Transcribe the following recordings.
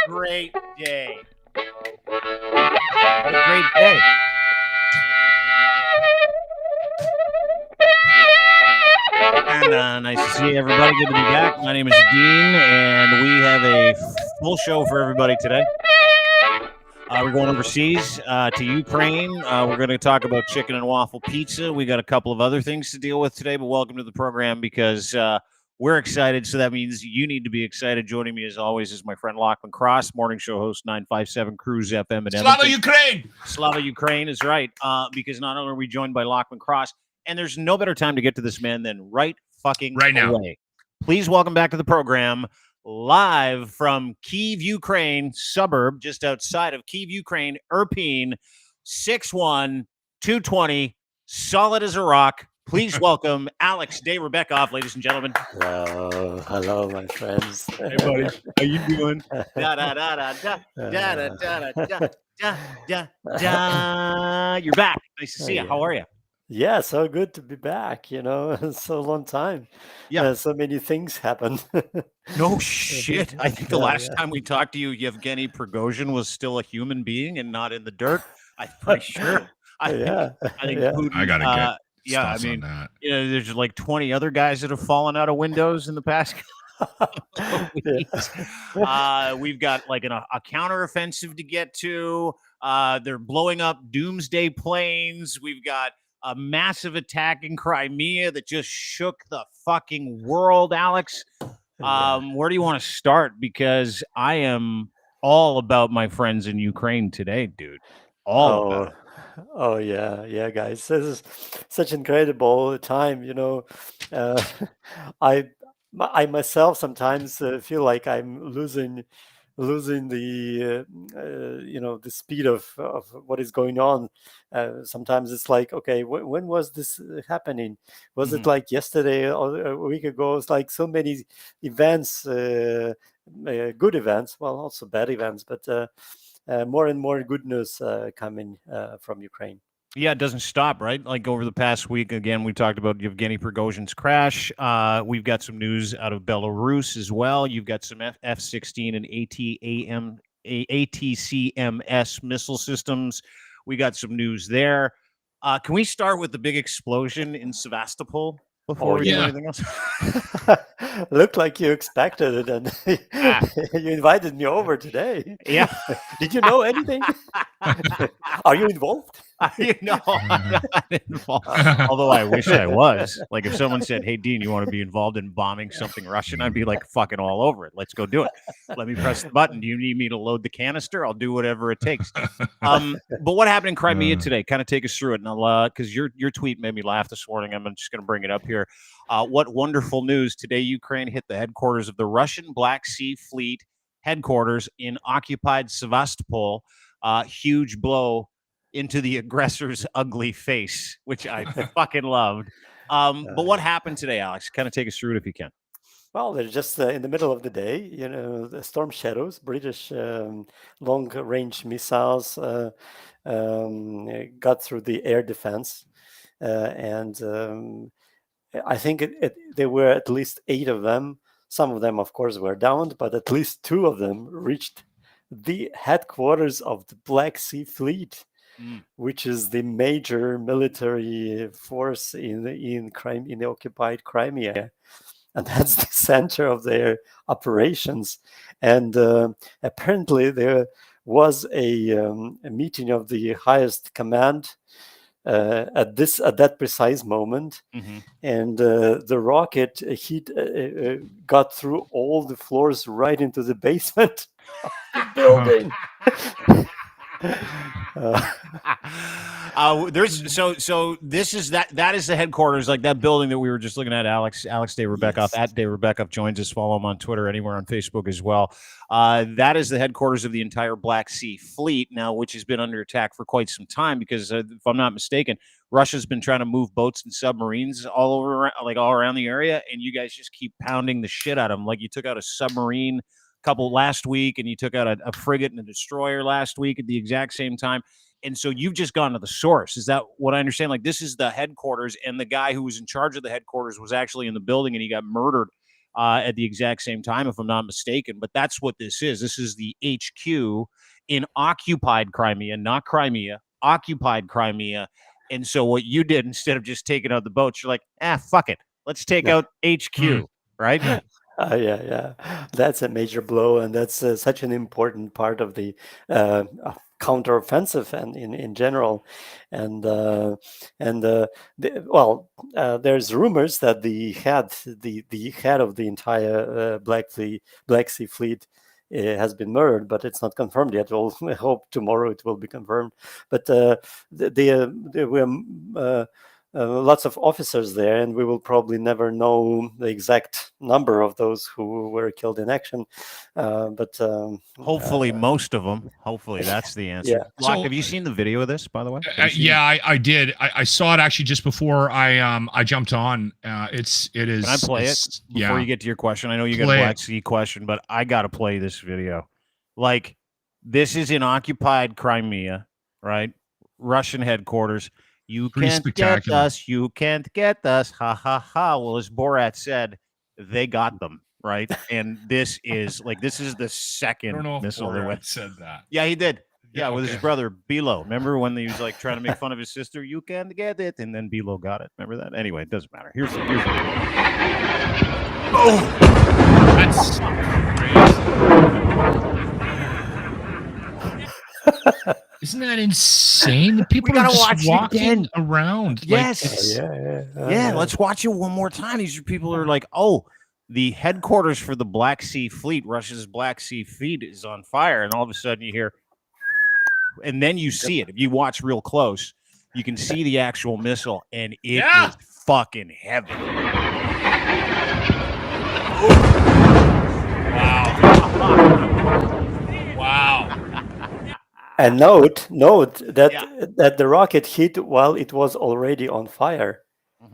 great day. What a great day. And nice to see everybody. Good to be back. My name is Dean, and we have a full show for everybody today. We're going overseas to Ukraine. We're going to talk about chicken and waffle pizza. We got a couple of other things to deal with today, but welcome to the program because we're excited. So that means you need to be excited. Joining me, as always, is my friend Lachlan Cross, morning show host, 957 Cruise FM at Slava Ukraine! Slava Ukraine is right, because not only are we joined by Lachlan Cross, and there's no better time to get to this man than right now. Please welcome back to the program, live from Kyiv, Ukraine, suburb just outside of Kyiv, Ukraine, Irpin, 6'1", 220, solid as a rock. Please welcome Alex Dayrabekove, ladies and gentlemen. Hello, my friends. Hey, buddy, how you doing? Da da da da da da da da da da da. You're back. Nice to see you. How are you? Yeah, so good to be back. So long time. Yeah, so many things happened. No shit. I think the last time we talked to you, Yevgeny Prigozhin was still a human being and not in the dirt. I'm pretty sure. I think Putin, I gotta get stuff on that. There's like 20 other guys that have fallen out of windows in the past couple weeks. We've got like a counteroffensive to get to. They're blowing up doomsday planes. We've got a massive attack in Crimea that just shook the fucking world, Alex. Where do you want to start? Because I am all about my friends in Ukraine today, dude. About it. Oh yeah, guys. This is such incredible time. I myself sometimes feel like I'm losing the the speed of what is going on. Sometimes it's like, okay, when was this happening? Was it like yesterday or a week ago? It's like so many events, good events, well, also bad events, but more and more good news coming from Ukraine. Yeah, it doesn't stop, right? Like over the past week, again, we talked about Yevgeny Prigozhin's crash. We've got some news out of Belarus as well. You've got some F-16 and ATCMS missile systems. We got some news there. Can we start with the big explosion in Sevastopol before we do anything else? Looked like you expected it, and you invited me over today. Yeah. Did you know anything? Are you involved? No, I'm not involved. Although I wish I was. Like if someone said, "Hey, Dean, you want to be involved in bombing something Russian?" I'd be like, "Fucking all over it. Let's go do it. Let me press the button. Do you need me to load the canister? I'll do whatever it takes." But what happened in Crimea today? Kind of take us through it, and because your tweet made me laugh this morning. I'm just going to bring it up here. What wonderful news today! Ukraine hit the headquarters of the Russian Black Sea Fleet headquarters in occupied Sevastopol. Huge blow into the aggressor's ugly face, which I fucking loved. But what happened today, Alex? Kind of take us through it if you can. Well, they're just in the middle of the day, the Storm Shadows, British long-range missiles got through the air defense. And I think there were at least 8 of them. Some of them, of course, were downed, but at least 2 of them reached the headquarters of the Black Sea Fleet, which is the major military force in the occupied Crimea, and that's the center of their operations. And apparently, there was a meeting of the highest command at that precise moment, and the rocket heat got through all the floors right into the basement of the building. This is that is the headquarters, like that building that we were just looking at. Alex Dayrabekove at Dayrabekove joins us. Follow him on Twitter, anywhere on Facebook as well. That is the headquarters of the entire Black Sea Fleet now, which has been under attack for quite some time because, if I'm not mistaken, Russia's been trying to move boats and submarines all around the area, and you guys just keep pounding the shit out of them. Like you took out a submarine couple last week, and you took out a frigate and a destroyer last week at the exact same time. And so you've just gone to the source. Is that what I understand? Like this is the headquarters, and the guy who was in charge of the headquarters was actually in the building, and he got murdered at the exact same time, if I'm not mistaken. But that's what this is. This is the HQ in occupied Crimea, not Crimea, occupied Crimea. And so what you did, instead of just taking out the boats, you're like, fuck it. Let's take out HQ, right? Yeah. That's a major blow, and that's such an important part of the counteroffensive and in general. And there's rumors that the head of the entire Black Sea Fleet has been murdered, but it's not confirmed yet. We'll hope tomorrow it will be confirmed. But there were lots of officers there, and we will probably never know the exact number of those who were killed in action. But hopefully, most of them. Hopefully, that's the answer. Yeah. Locke, have you seen the video of this, by the way? I did. I saw it actually just before I jumped on. It is. Can I play it before you get to your question? I know you got a Black Sea question, but I got to play this video. Like, this is in occupied Crimea, right? Russian headquarters. You can't get us. You can't get us. Ha, ha, ha. Well, as Borat said, they got them, right? And this is the second missile that went. Said that. Yeah, he did. Yeah, with his brother, Bilo. Remember when he was like trying to make fun of his sister? You can't get it. And then Bilo got it. Remember that? Anyway, it doesn't matter. Here's oh! That's crazy. Isn't that insane? The people are just walking around. Yes. Yeah, let's watch it one more time. These people are like, oh, the headquarters for the Black Sea Fleet, Russia's Black Sea Fleet, is on fire. And all of a sudden you hear, and then you see it. If you watch real close, you can see the actual missile, and it is fucking heavy. Wow. And note that the rocket hit while it was already on fire.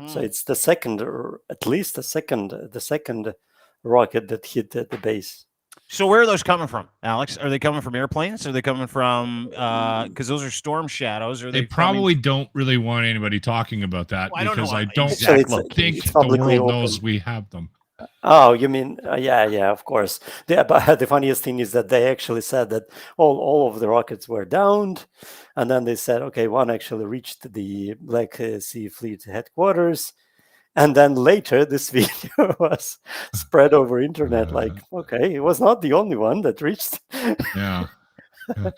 So it's the second, or at least the second rocket that hit the base. So where are those coming from, Alex? Are they coming from airplanes? Are they coming from because those are storm shadows? Or they probably don't really want anybody talking about that, because I don't think the world knows we have them. Oh, you mean yeah, of course. But the funniest thing is that they actually said that all of the rockets were downed, and then they said, okay, one actually reached the Black Sea Fleet headquarters, and then later this video was spread over internet. Like, okay, it was not the only one that reached. Yeah.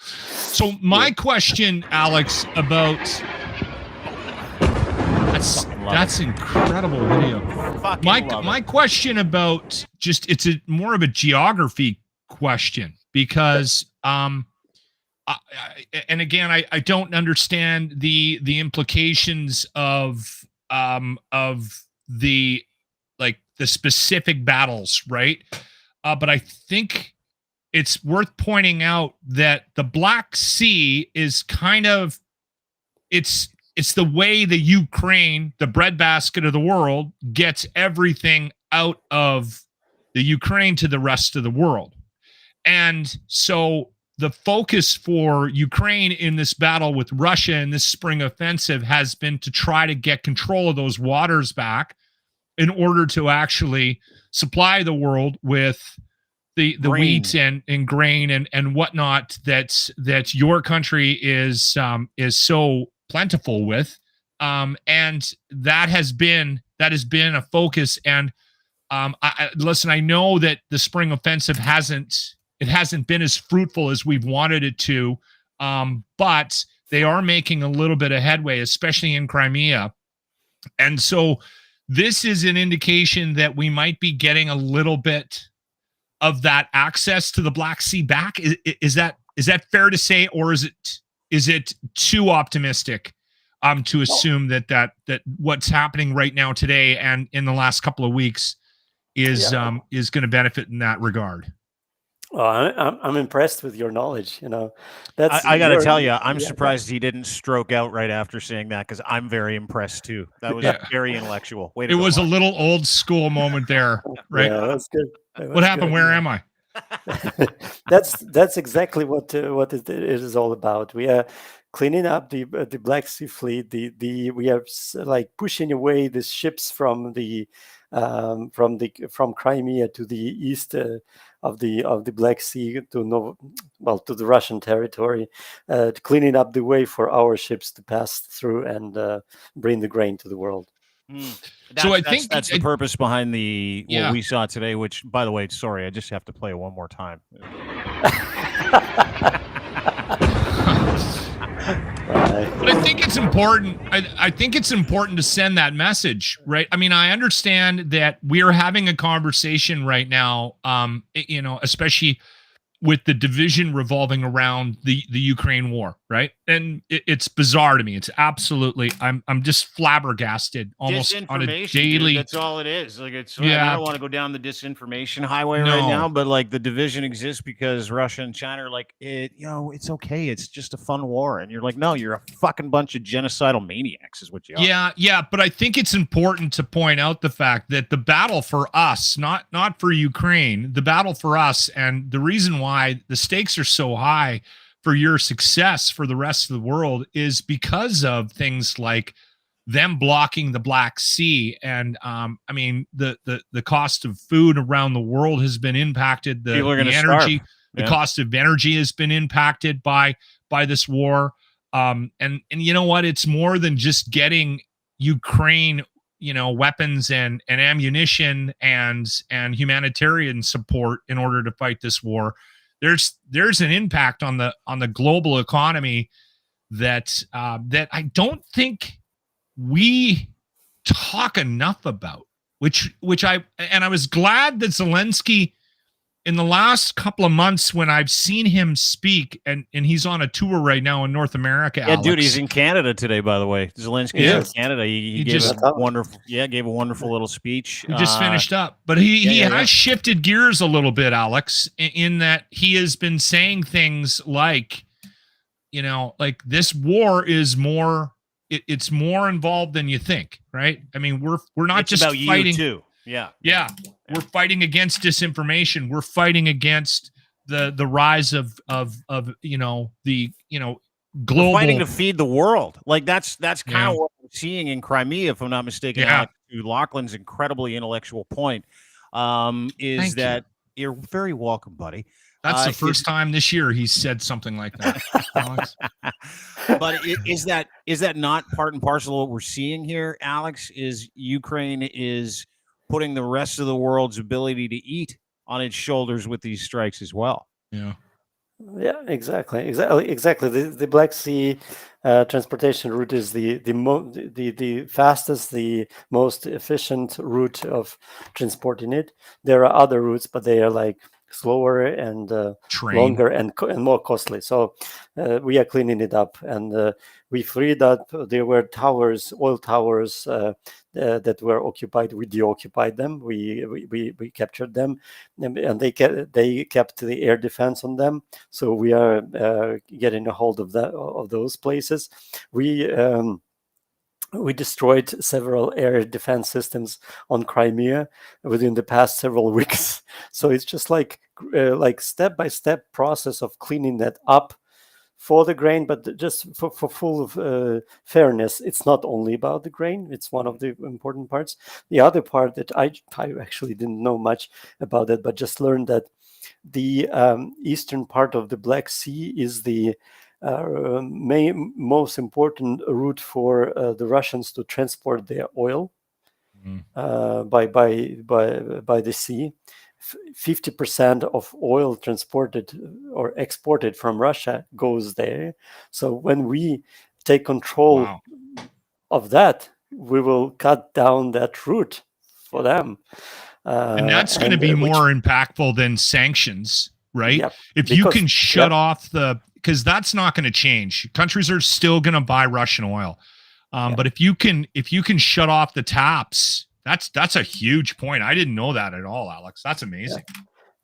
So my question, Alex, about that's incredible video. My question about it's more of a geography question, because and again I don't understand the implications of the specific battles, right? But I think it's worth pointing out that the Black Sea is kind of it's the way the Ukraine, the breadbasket of the world, gets everything out of the Ukraine to the rest of the world. And so the focus for Ukraine in this battle with Russia in this spring offensive has been to try to get control of those waters back in order to actually supply the world with the wheat and grain and whatnot that your country is so plentiful with, and that has been a focus. And listen, I know that the spring offensive hasn't been as fruitful as we've wanted it to, but they are making a little bit of headway, especially in Crimea. And so this is an indication that we might be getting a little bit of that access to the Black Sea back. Is that fair to say, or is it too optimistic to assume that what's happening right now today and in the last couple of weeks is going to benefit in that regard? I'm impressed with your knowledge. That's I got to tell you, I'm surprised he didn't stroke out right after saying that, because I'm very impressed too. That was very intellectual. It was a little old school moment there, right? Yeah, that's good. What happened? Where am I? That's exactly what it is all about. We are cleaning up the Black Sea Fleet. We are like pushing away the ships from the from Crimea to the east of the Black Sea to to the Russian territory, cleaning up the way for our ships to pass through and bring the grain to the world. So I think that's the purpose behind the Yeah. what we saw today. Which, by the way, sorry, I just have to play it one more time. But I think it's important. I think it's important to send that message, right? I mean, I understand that we're having a conversation right now, especially with the division revolving around the Ukraine war, right? And it's bizarre to me. It's absolutely, I'm just flabbergasted almost on a daily. Dude, that's all it is. Like I don't want to go down the disinformation highway right now, but like the division exists because Russia and China are like, it's okay. It's just a fun war. And you're like, no, you're a fucking bunch of genocidal maniacs is what you are. Yeah. But I think it's important to point out the fact that the battle for us, not for Ukraine, the battle for us, and the reason why the stakes are so high for your success for the rest of the world is because of things like them blocking the Black Sea. And I mean, the cost of food around the world has been impacted. The energy, the cost of energy has been impacted by this war. And you know what? It's more than just getting Ukraine, weapons and ammunition and humanitarian support in order to fight this war. There's an impact on the global economy that I don't think we talk enough about. Which I was glad that Zelensky, in the last couple of months when I've seen him speak, and he's on a tour right now in North America. Yeah, Alex. Dude, he's in Canada today, by the way. Zelensky's in Canada. He gave a wonderful little speech. He just finished up, but he has shifted gears a little bit, Alex, in that he has been saying things like, like this war is more. It's more involved than you think, right? I mean, we're not just about fighting. You too. Yeah. We're fighting against disinformation. We're fighting against the rise of the global, we're fighting to feed the world. Like that's kind of what we're seeing in Crimea, if I'm not mistaken. Alex, to Lachlan's incredibly intellectual point, is that you're very welcome, buddy. That's the first time this year he's said something like that, Alex. But is that not part and parcel of what we're seeing here, Alex? Is Ukraine is putting the rest of the world's ability to eat on its shoulders with these strikes as well? Yeah, exactly. The Black Sea transportation route is the fastest, the most efficient route of transporting it. There are other routes, but they are like slower and longer and more costly. So we are cleaning it up, and we freed up. There were oil towers that were occupied. We deoccupied them. We captured them, and they kept the air defense on them. So we are getting a hold of those places. We destroyed several air defense systems on Crimea within the past several weeks. So it's just like step-by-step process of cleaning that up for the grain, but just for full fairness, it's not only about the grain. It's one of the important parts. The other part that I actually didn't know much about it, but just learned that the eastern part of the Black Sea is the most important route for the Russians to transport their oil by the sea. 50% of oil transported or exported from Russia goes there. So when we take control of that, we will cut down that route for them. And that's going to be more impactful than sanctions, right? Yep, if you can shut off because that's not going to change. Countries are still going to buy Russian oil. But if you can shut off the taps, that's a huge point. I didn't know that at all, Alex. That's amazing.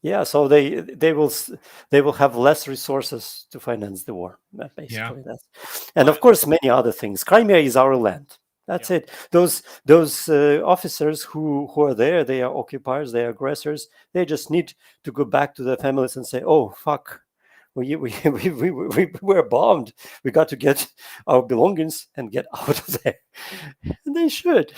Yeah, so they will have less resources to finance the war. Basically, and of course many other things. Crimea is our land. That's it. Those officers who are there, they are occupiers, they are aggressors. They just need to go back to their families and say, "Oh fuck, we were bombed. We got to get our belongings and get out of there." And they should.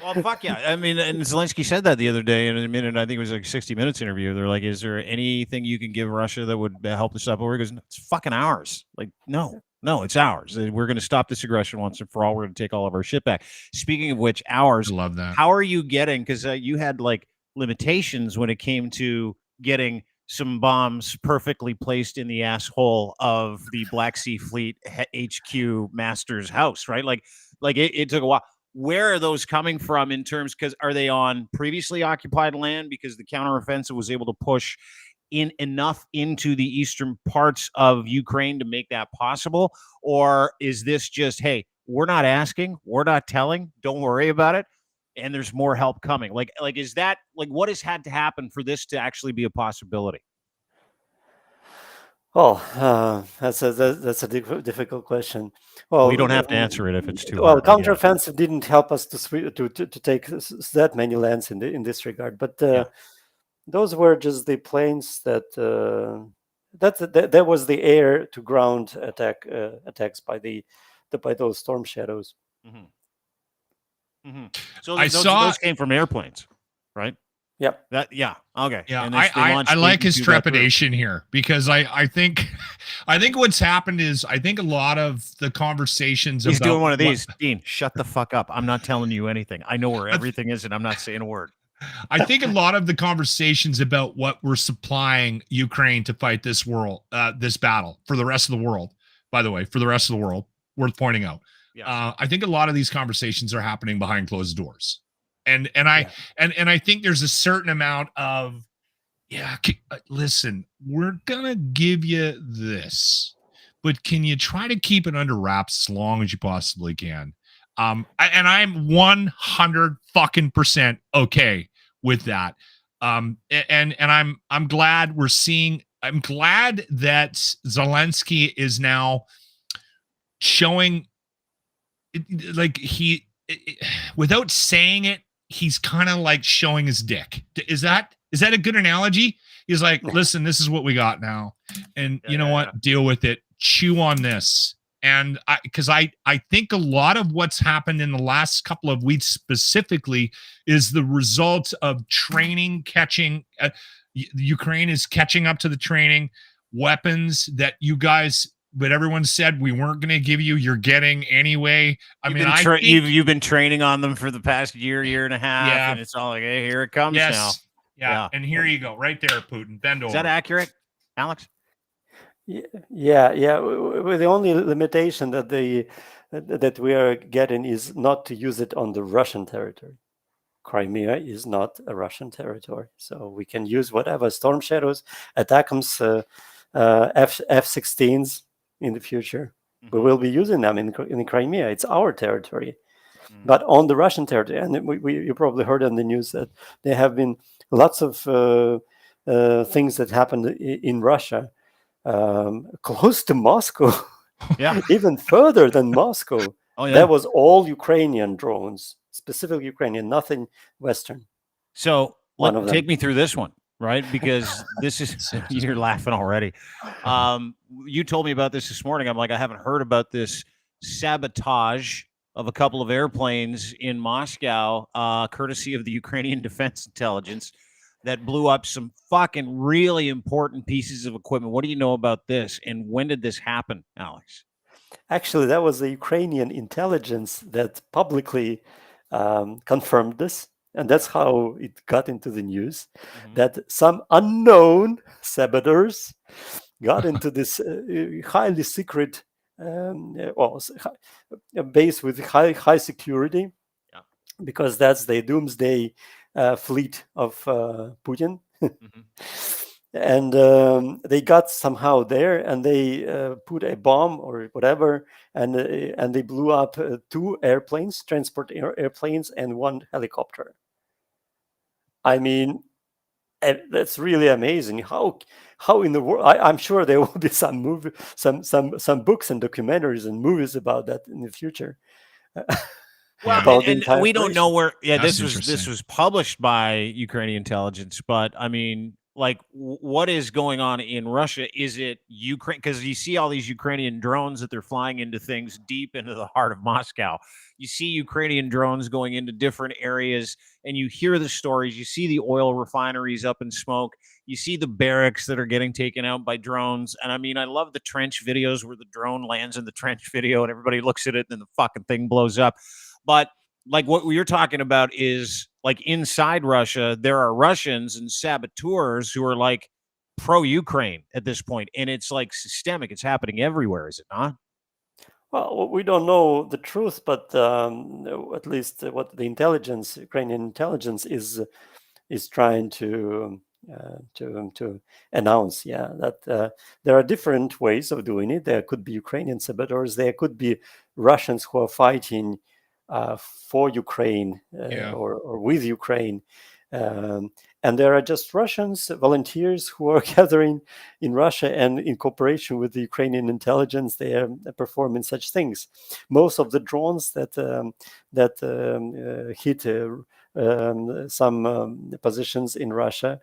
Well, fuck yeah. I mean, and Zelensky said that the other day in a minute. I think it was like 60 Minutes interview. They're like, "Is there anything you can give Russia that would help this up?" Or he goes, "No, it's fucking ours." Like, no, it's ours. We're going to stop this aggression once and for all. We're going to take all of our shit back. Speaking of which, ours. I love that. How are you getting? Because you had like limitations when it came to getting some bombs perfectly placed in the asshole of the Black Sea Fleet HQ master's house, right? Like it took a while. Where are those coming from in terms, because are they on previously occupied land because the counteroffensive was able to push in enough into the eastern parts of Ukraine to make that possible? Or is this just, hey, we're not asking, we're not telling, don't worry about it, and there's more help coming? Like is that like what has had to happen for this to actually be a possibility? Oh, that's a difficult question. Well, you don't have to answer it if it's too well. hard. Counteroffensive didn't help us to take that many lands in this regard, but those were just the planes that was the air to ground attacks by those storm shadows. Mm-hmm. Mm-hmm. So those came from airplanes, right? Yep. Okay. Yeah. I like his trepidation here, because I think what's happened is I think a lot of the conversations He's doing one of these. Dean, shut the fuck up. I'm not telling you anything. I know where everything is and I'm not saying a word. I think a lot of the conversations about what we're supplying Ukraine to fight this battle for the rest of the world, by the way, worth pointing out. Yeah. I think a lot of these conversations are happening behind closed doors. And I think there's a certain amount of, listen, we're gonna give you this, but can you try to keep it under wraps as long as you possibly can? I'm 100% okay with that. And I'm glad we're seeing. I'm glad that Zelensky is now showing, like without saying it, he's kind of like showing his dick. Is that a good analogy? He's like, listen, this is what we got now. And you know what? Deal with it. Chew on this. And because I think a lot of what's happened in the last couple of weeks specifically is the result of training catching. Ukraine is catching up to the training. Weapons that you guys, but everyone said we weren't going to give you, you're getting anyway. You've been training on them for the past year and a half, and it's all like, hey, here it comes now. Yeah, and here you go, right there, Putin. Bend over. Is that accurate, Alex? Yeah. The only limitation that we are getting is not to use it on the Russian territory. Crimea is not a Russian territory, so we can use whatever Storm Shadows, ATACMS, F-16s in the future. Mm-hmm. We will be using them in Crimea. It's our territory. Mm-hmm. But on the Russian territory, and you probably heard on the news that there have been lots of things that happened in Russia, close to Moscow, even further than Moscow. That was all Ukrainian drones, specifically Ukrainian, nothing Western. So take me through this one. Right, because this is you're laughing already. You told me about this morning. I'm like, I haven't heard about this sabotage of a couple of airplanes in Moscow, courtesy of the Ukrainian Defense Intelligence, that blew up some fucking really important pieces of equipment. What do you know about this, and when did this happen, Alex? Actually, that was the Ukrainian intelligence that publicly confirmed this. And that's how it got into the news, that some unknown saboteurs got into this highly secret base with high security, because that's the doomsday fleet of Putin. And they got somehow there, and they put a bomb or whatever, and they blew up 2 airplanes, transport airplanes, and 1 helicopter. I mean, that's really amazing. How in the world? I'm sure there will be some books and documentaries and movies about that in the future. Well, and we don't know where. Yeah, this was published by Ukrainian intelligence, but I mean, like what is going on in Russia? Is it Ukraine? Because you see all these Ukrainian drones that they're flying into things deep into the heart of Moscow. You see Ukrainian drones going into different areas, and you hear the stories. You see the oil refineries up in smoke. You see the barracks that are getting taken out by drones. And I mean, I love the trench videos where the drone lands in the trench video and everybody looks at it and then the fucking thing blows up. But like what you're talking about is like inside Russia, there are Russians and saboteurs who are like pro-Ukraine at this point, and it's like systemic. It's happening everywhere, is it not? Well, we don't know the truth, but at least what the intelligence, Ukrainian intelligence, is trying to announce. Yeah, that there are different ways of doing it. There could be Ukrainian saboteurs. There could be Russians who are fighting for Ukraine or with Ukraine. And there are just Russians, volunteers who are gathering in Russia, and in cooperation with the Ukrainian intelligence, they are performing such things. Most of the drones that hit some positions in Russia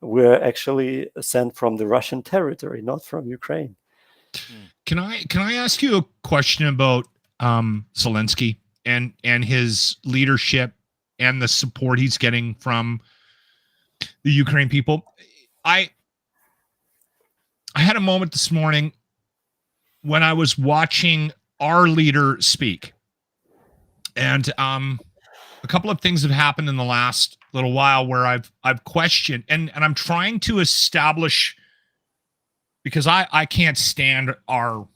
were actually sent from the Russian territory, not from Ukraine. Can I ask you a question about Zelensky and his leadership and the support he's getting from the Ukraine people? I had a moment this morning when I was watching our leader speak, and a couple of things have happened in the last little while where I've questioned, and I'm trying to establish, because I can't stand our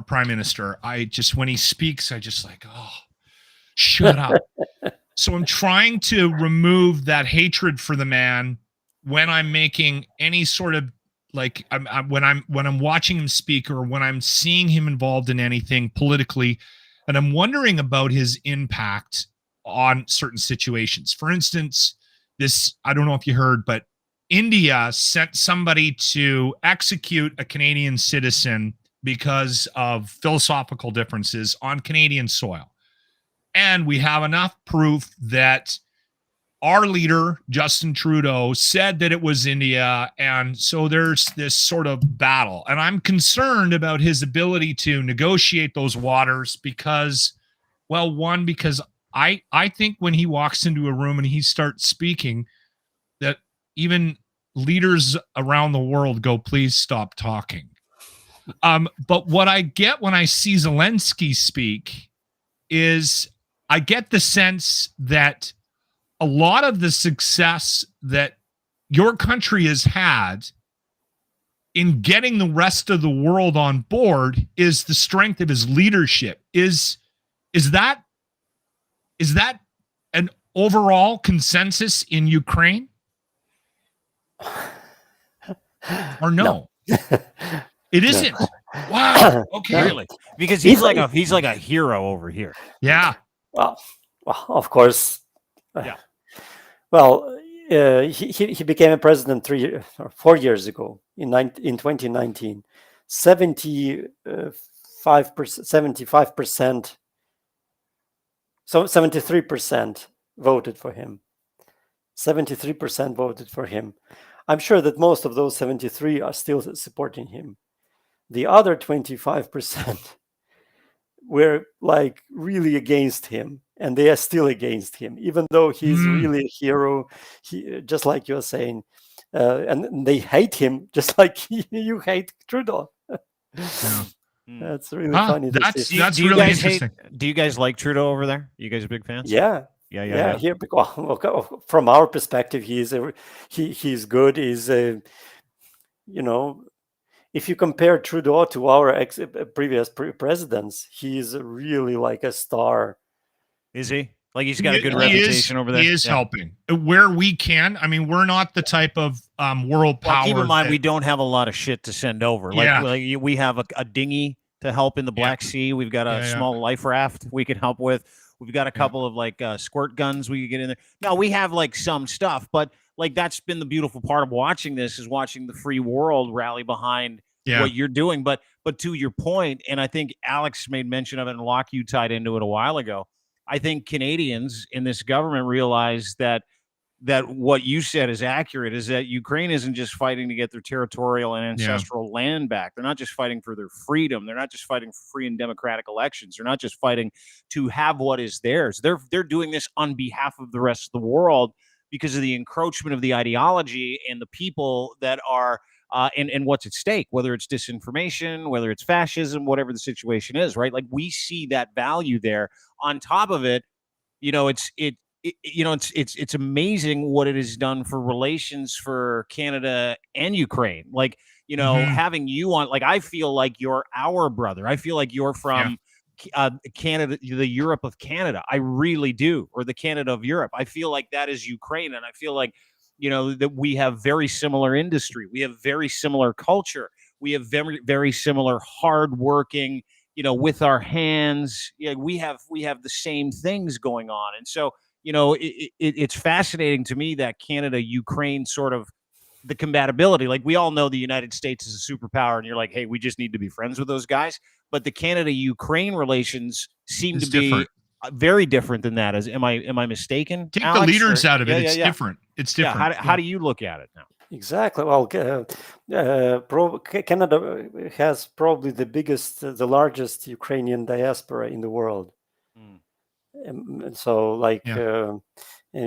prime minister. I just, when he speaks, I just like, oh, shut up. So I'm trying to remove that hatred for the man when I'm making any sort of like when I'm watching him speak, or when I'm seeing him involved in anything politically, and I'm wondering about his impact on certain situations. For instance, this, I don't know if you heard, but India sent somebody to execute a Canadian citizen because of philosophical differences on Canadian soil. And we have enough proof that our leader, Justin Trudeau, said that it was India. And so there's this sort of battle. And I'm concerned about his ability to negotiate those waters because, well, one, because I think when he walks into a room and he starts speaking, that even leaders around the world go, please stop talking. But what I get when I see Zelensky speak is I get the sense that a lot of the success that your country has had in getting the rest of the world on board is the strength of his leadership. Is that an overall consensus in Ukraine? Or no? It isn't. Wow. Okay. Really? Because he's like a hero over here. Yeah. Well, of course. Yeah. Well, he became a president 4 years ago in 2019. 75%, so 73% voted for him. 73% voted for him. I'm sure that most of those 73 are still supporting him. The other 25% were like really against him, and they are still against him, even though he's really a hero. He, just like you're saying, and they hate him just like you hate Trudeau. Yeah. That's really funny. That's really interesting. Do you guys like Trudeau over there? You guys are big fans? Yeah. Here, from our perspective, he's good. He's if you compare Trudeau to our previous presidents, he's really like a star. Is he? Like he's got a good reputation over there? He is helping where we can. I mean, we're not the type of world power. Keep in mind, we don't have a lot of shit to send over. Like we have a dinghy to help in the Black Sea. We've got a small life raft we can help with. We've got a couple of like squirt guns we could get in there. Now we have like some stuff, but like that's been the beautiful part of watching this, is watching the free world rally behind what you're doing. But to your point, and I think Alex made mention of it, and Locke, you tied into it a while ago. I think Canadians in this government realize that that what you said is accurate, is that Ukraine isn't just fighting to get their territorial and ancestral land back. They're not just fighting for their freedom. They're not just fighting for free and democratic elections. They're not just fighting to have what is theirs. They're doing this on behalf of the rest of the world because of the encroachment of the ideology and the people that are and what's at stake, whether it's disinformation, whether it's fascism, whatever the situation is, right? Like, we see that value there. On top of it, it's amazing what it has done for relations for Canada and Ukraine. Like, having you on, like, I feel like you're our brother. I feel like you're from Canada, the Europe of Canada. I really do. Or the Canada of Europe. I feel like that is Ukraine. And I feel like, that we have very similar industry. We have very similar culture. We have very, very similar hardworking, with our hands. We have the same things going on. And so, it's fascinating to me that Canada, Ukraine, sort of the compatibility. Like, we all know the United States is a superpower, and you're like, hey, we just need to be friends with those guys. But the Canada-Ukraine relations seem to be very different than that. Am I mistaken? Take Alex, the leaders out of it. It's different. It's different. How do you look at it now? Exactly. Well, Canada has probably the largest Ukrainian diaspora in the world. So, like, and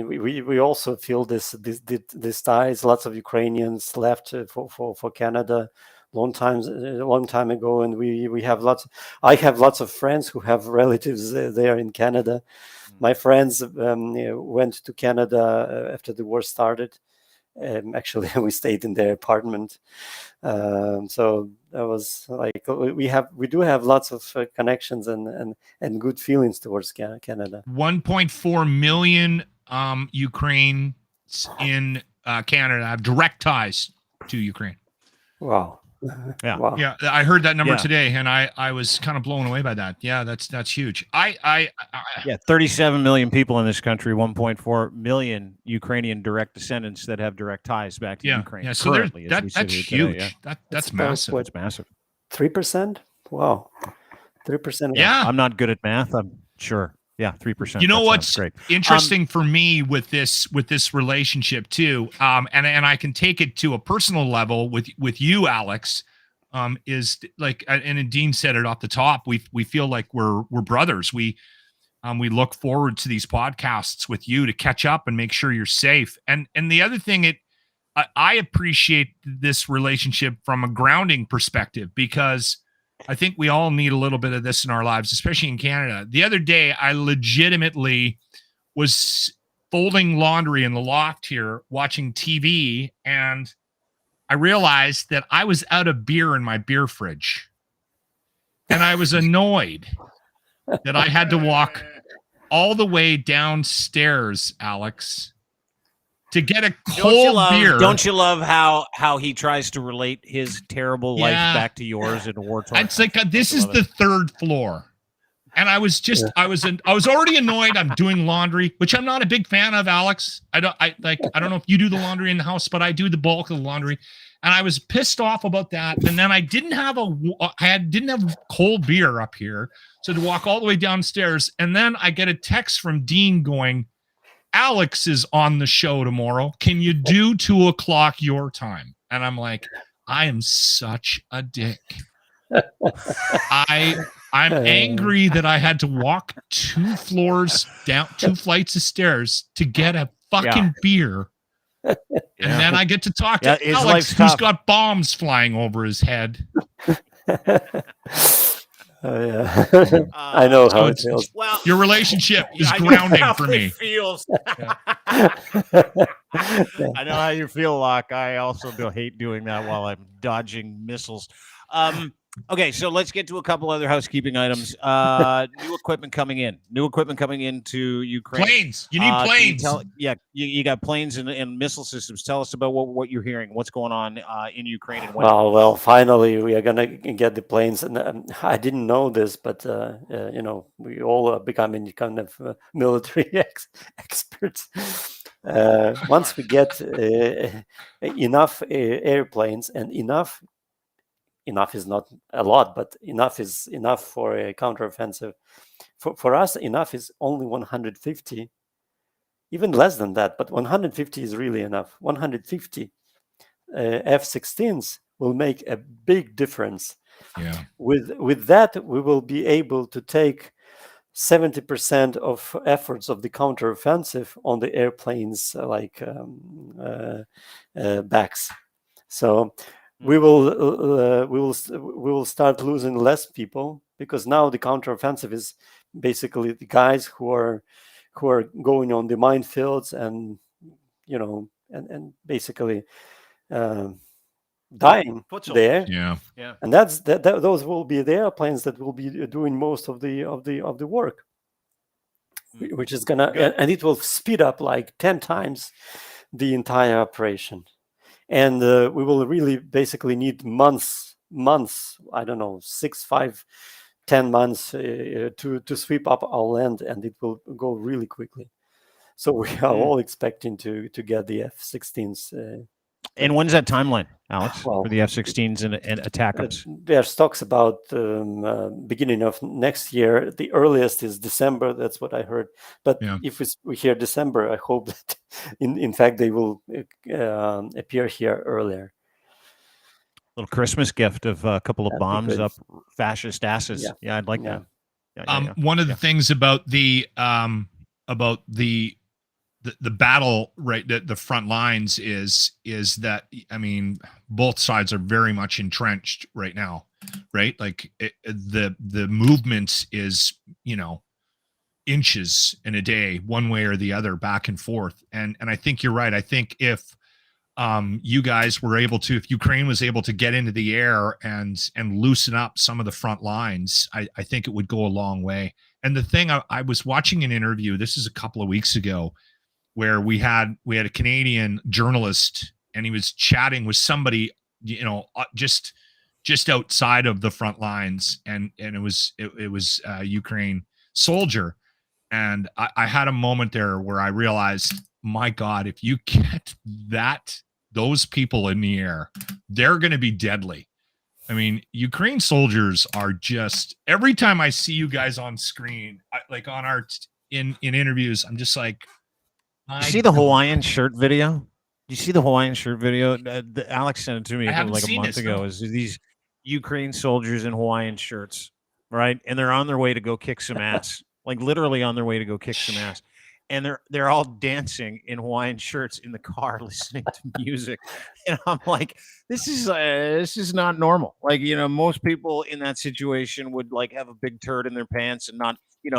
we also feel this ties. Lots of Ukrainians left for Canada a long time ago, and we have lots. I have lots of friends who have relatives there in Canada. My friends went to Canada after the war started. Actually, we stayed in their apartment. So that was like, we do have lots of connections and good feelings towards Canada. 1.4 million Ukrainians in Canada have direct ties to Ukraine. Wow. Yeah. Wow. Yeah, I heard that number today, and I was kind of blown away by that. Yeah, that's huge. 37 million people in this country, 1.4 million Ukrainian direct descendants that have direct ties back to Ukraine. Yeah, so currently, that's huge. Today, That's massive. It's massive. 3%? Wow. 3%. Yeah. I'm not good at math. I'm sure. Yeah, 3%. You know what's great. Interesting for me with this relationship too, and I can take it to a personal level with you, Alex, is like, and Dean said it off the top. We feel like we're brothers. We look forward to these podcasts with you to catch up and make sure you're safe. And the other thing, I appreciate this relationship from a grounding perspective, because I think we all need a little bit of this in our lives, especially in Canada. The other day, I legitimately was folding laundry in the loft here, watching TV, and I realized that I was out of beer in my beer fridge. And I was annoyed that I had to walk all the way downstairs, Alex, to get a cold beer. Don't you love how he tries to relate his terrible life back to yours in a war-torn? It's like, this is the third floor. And I was already annoyed. I'm doing laundry, which I'm not a big fan of, Alex. I don't know if you do the laundry in the house, but I do the bulk of the laundry. And I was pissed off about that. And then I didn't have cold beer up here. So to walk all the way downstairs. And then I get a text from Dean going, Alex is on the show tomorrow. Can you do 2:00 your time? And I'm like, I am such a dick. I'm angry that I had to walk 2 floors down, 2 flights of stairs to get a fucking beer. And then I get to talk to Alex, who's got bombs flying over his head. I know how it feels. Well, your relationship is grounding for me. I know how you feel, Locke. I also hate doing that while I'm dodging missiles. Okay, so let's get to a couple other housekeeping items. New equipment coming into Ukraine. Planes. You need planes. You got planes and missile systems. Tell us about what you're hearing. What's going on in Ukraine? And well, finally we are gonna get the planes. And I didn't know this, but we all are becoming kind of military experts. Once we get enough airplanes, and enough is not a lot, but enough is enough for a counteroffensive. For us, enough is only 150. even less than that, but 150 is really enough. 150 F-16s will make a big difference. Yeah. With that, we will be able to take 70% of efforts of the counteroffensive on the airplanes backs. So we will start losing less people, because now the counteroffensive is basically the guys who are going on the minefields and basically dying there. Yeah. And those will be the airplanes that will be doing most of the work, which is gonna and it will speed up like 10 times the entire operation. And we will really basically need months, I don't know, 6, 5, 10 months to sweep up our land, and it will go really quickly. So we are all expecting to get the F-16s. And when's that timeline, Alex, Well, for the F-16s and ATACMS? There's talks about beginning of next year. The earliest is December. That's what I heard. But if we hear December, I hope that in fact they will appear here earlier. Little Christmas gift of a couple of bombs up fascist asses. Yeah, I'd like that. One of the things about the battle, right, the front lines is that, I mean, both sides are very much entrenched right now, right? Like the movement is, inches in a day, one way or the other, back and forth. And I think you're right. I think if you guys were able to, if Ukraine was able to get into the air and loosen up some of the front lines, I think it would go a long way. And the thing, I was watching an interview, this is a couple of weeks ago, where we had a Canadian journalist, and he was chatting with somebody, just outside of the front lines, and it was a Ukraine soldier, and I had a moment there where I realized, my God, if you get those people in the air, they're going to be deadly. I mean, Ukraine soldiers are just, every time I see you guys on screen, like on our in interviews, I'm just like, you see the Hawaiian shirt video? You see the Hawaiian shirt video? Alex sent it to me like a month ago. Is these Ukraine soldiers in Hawaiian shirts, right? And they're on their way to go kick some ass, like literally on their way to go kick some ass. And they're all dancing in Hawaiian shirts in the car, listening to music. And I'm like, this is not normal. Like, most people in that situation would like have a big turd in their pants and not,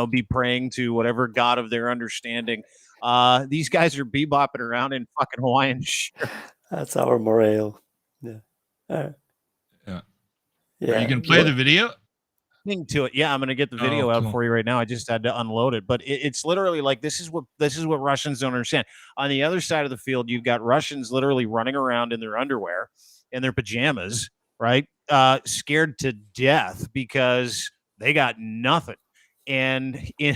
be praying to whatever God of their understanding. These guys are bebopping around in fucking Hawaiian shirts. That's our morale. Yeah. Yeah. Are you gonna play the video? To it. Yeah, I'm gonna get the video out for you right now. I just had to unload it, but it's literally like this is what Russians don't understand. On the other side of the field, you've got Russians literally running around in their underwear, in their pajamas, right? Scared to death because they got nothing. And in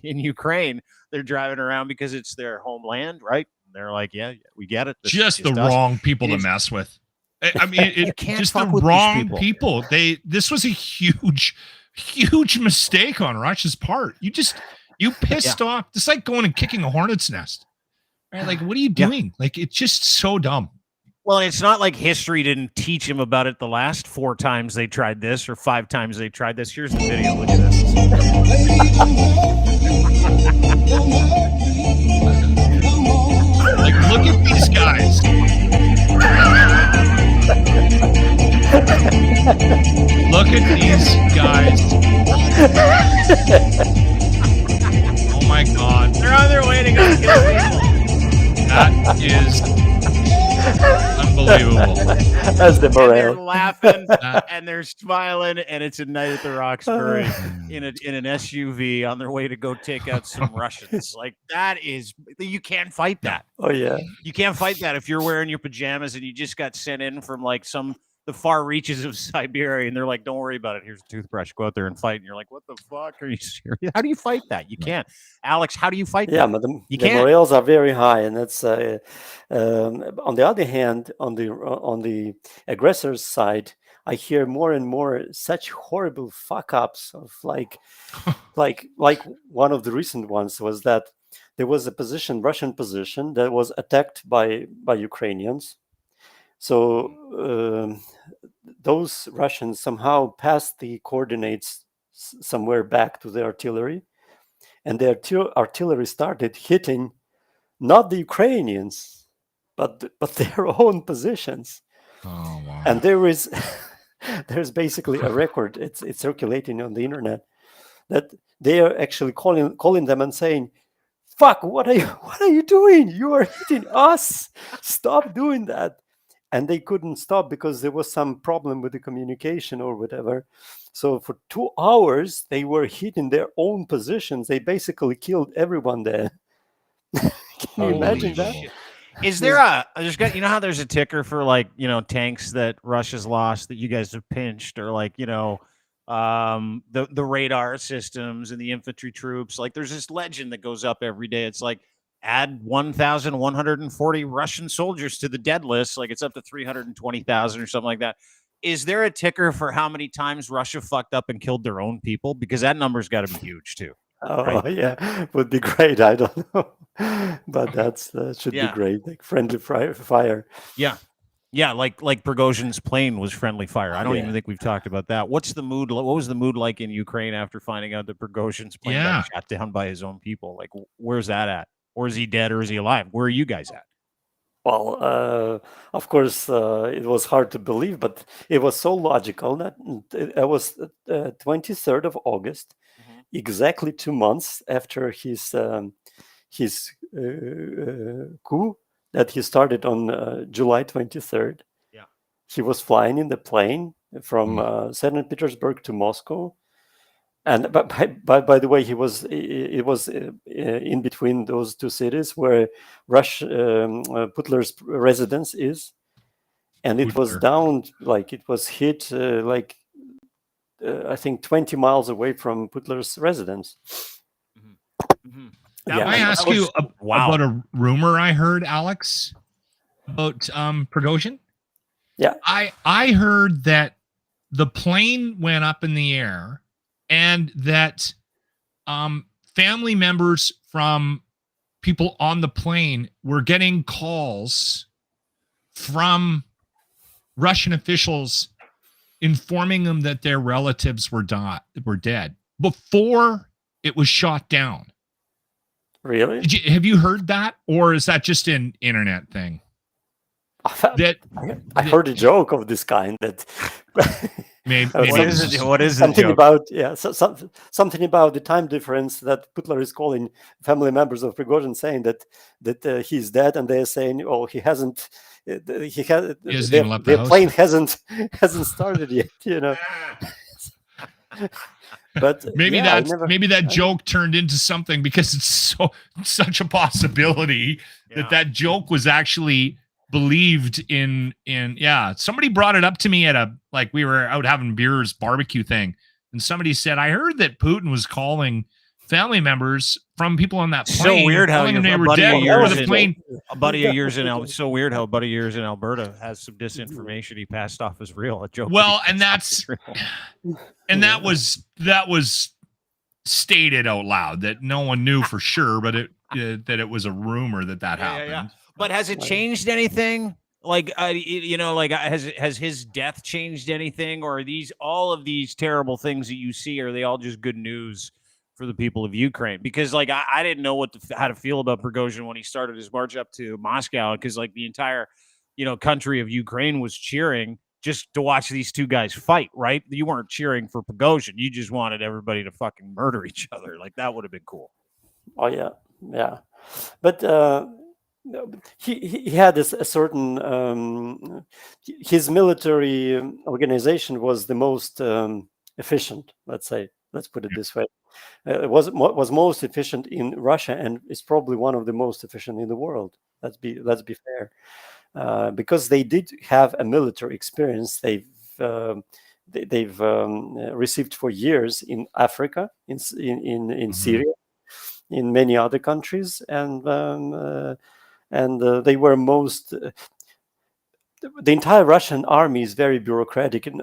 Ukraine, they're driving around because it's their homeland, right? They're like, yeah, we get it. Just the wrong people to mess with. I mean, just the wrong people. This was a huge mistake on Russia's part. You pissed off. It's like going and kicking a hornet's nest. Right? Like, what are you doing? Like, it's just so dumb. Well, it's not like history didn't teach him about it the last 4 times they tried this or 5 times they tried this. Here's the video. Look at this. Like, look at these guys. Look at these guys. Oh my God. They're on their way to go kill people. That is unbelievable. That's the morale. They're laughing and they're smiling, and it's a night at the Roxbury in an SUV on their way to go take out some Russians. Like, that is, you can't fight that. Oh yeah, you can't fight that if you're wearing your pajamas and you just got sent in from like the far reaches of Siberia, and they're like, don't worry about it, here's a toothbrush, go out there and fight. And you're like, what the fuck, are you serious? How do you fight that? You can't. Alex, how do you fight that? But the morales are very high, and that's on the other hand, on the aggressor's side, I hear more and more such horrible fuck ups of like one of the recent ones was that there was a Russian position that was attacked by Ukrainians. So those Russians somehow passed the coordinates somewhere back to the artillery, and the artillery started hitting not the Ukrainians, but their own positions. Oh wow! And there's basically a record. It's circulating on the internet that they are actually calling them and saying, "Fuck! What are you doing? You are hitting us! Stop doing that!" And they couldn't stop because there was some problem with the communication or whatever. So for 2 hours they were hitting their own positions. They basically killed everyone there. Can you imagine that? shit. Is there you know how there's a ticker for like, you know, tanks that Russia's lost that you guys have pinched, or like, you know, the radar systems and the infantry troops? Like there's this legend that goes up every day. It's like, add 1,140 Russian soldiers to the dead list. Like it's up to 320,000 or something like that. Is there a ticker for how many times Russia fucked up and killed their own people? Because that number's got to be huge too. Oh right? yeah, would be great. I don't know, but that should be great. Like friendly fire. Yeah, like Prigozhin's plane was friendly fire. I don't even think we've talked about that. What's the mood? What was the mood like in Ukraine after finding out that Prigozhin's plane got shot down by his own people? Like, where's that at? Or is he dead, or is he alive? Where are you guys at? Well, of course, it was hard to believe, but it was so logical that it was 23rd of August, exactly 2 months after his coup that he started on July 23rd. Yeah, he was flying in the plane from St. Petersburg to Moscow. And by the way, it was in between those two cities where Putler's residence is, and it was down, like it was hit I think 20 miles away from Putler's residence. Can I ask you about a rumor I heard, Alex, about Prigozhin? Yeah, I heard that the plane went up in the air, and that family members from people on the plane were getting calls from Russian officials informing them that their relatives were dead before it was shot down. Really? Have you heard that, or is that just an internet thing? I heard a joke of this kind that maybe what is something joke? about something about the time difference, that Putler is calling family members of Prigozhin saying that he's dead, and they're saying, oh, he hasn't even left the house. plane hasn't started yet, you know. But maybe that joke turned into something, because it's such a possibility that joke was actually believed in. Somebody brought it up to me at we were out having beers barbecue thing, and somebody said, I heard that Putin was calling family members from people on that plane. So weird how they were dead before the plane. A buddy of yours it's so weird how a buddy of yours in Alberta has some disinformation he passed off as real. A joke. Well, and that was stated out loud, that no one knew for sure, but that it was a rumor that happened. Yeah. But has it changed anything? Like, has his death changed anything, or are all of these terrible things that you see, are they all just good news for the people of Ukraine? Because I didn't know how to feel about Prigozhin when he started his march up to Moscow, because the entire country of Ukraine was cheering just to watch these two guys fight, right? You weren't cheering for Prigozhin. You just wanted everybody to fucking murder each other. Like, that would have been cool. Oh yeah, but he had a certain his military organization was the most efficient. Let's put it this way. It was most efficient in Russia, and is probably one of the most efficient in the world. Let's be fair, because they did have a military experience. They've received for years in Africa, in Syria, in many other countries, and they were most. the entire Russian army is very bureaucratic and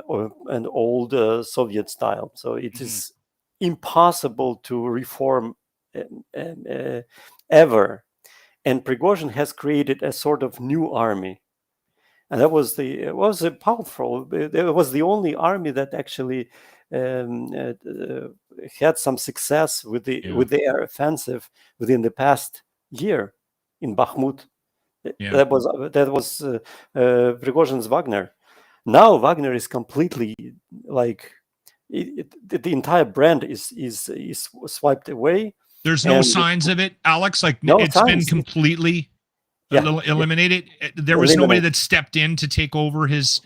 old Soviet style. So it is impossible to reform ever. And Prigozhin has created a sort of new army. And that was it was a powerful. It was the only army that actually had some success with the air offensive within the past year in Bakhmut. That was Prigozhin's Wagner. Now Wagner is completely like the entire brand is swiped away. There's no signs of it, Alex. Like no it's signs. been completely eliminated. There was nobody that stepped in to take over his.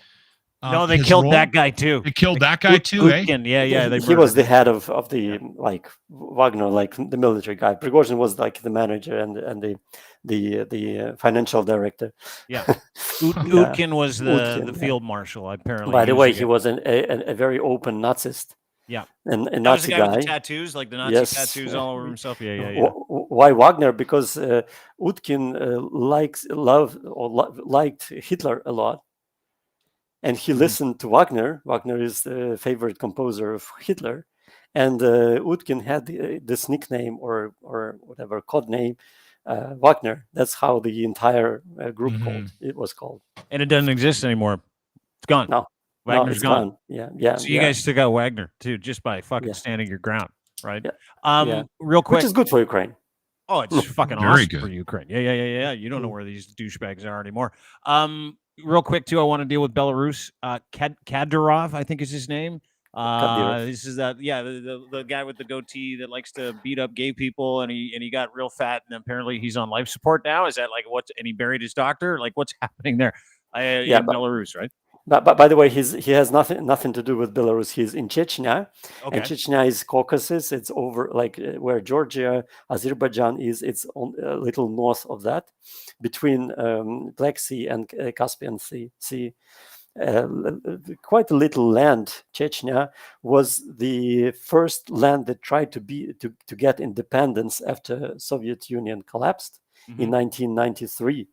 No, they his killed role. that guy too. They killed that guy too. Utkin, yeah. He was the head of the like Wagner, like the military guy. Prigozhin was like the manager and the financial director. Yeah, Utkin was the field marshal. Apparently, by the way, he was a very open Nazist. Yeah, and a that Nazi was the guy with the tattoos, like the Nazi tattoos all over himself. Yeah. Why Wagner? Because Utkin liked Hitler a lot, and he listened to Wagner. Wagner is the favorite composer of Hitler, and Utkin had this nickname or whatever code name, Wagner. That's how the entire group was called. And it doesn't exist anymore. It's gone. No. Wagner's gone. Yeah. So you guys took out Wagner too, just by fucking standing your ground, right? Yeah. Real quick, which is good for Ukraine. Oh, it's fucking awesome for Ukraine. Yeah. You don't know where these douchebags are anymore. Real quick too, I want to deal with Belarus. Kadyrov, I think is his name. This is the guy with the goatee that likes to beat up gay people, and he got real fat, and apparently he's on life support now. Is that like and he buried his doctor? Like what's happening there? In Belarus, right? But by the way, he has nothing to do with Belarus. He's in Chechnya, and Chechnya is Caucasus. It's over like where Georgia, Azerbaijan is. It's a little north of that, between Black Sea and Caspian Sea. Quite a little land. Chechnya was the first land that tried to get independence after Soviet Union collapsed in 1993.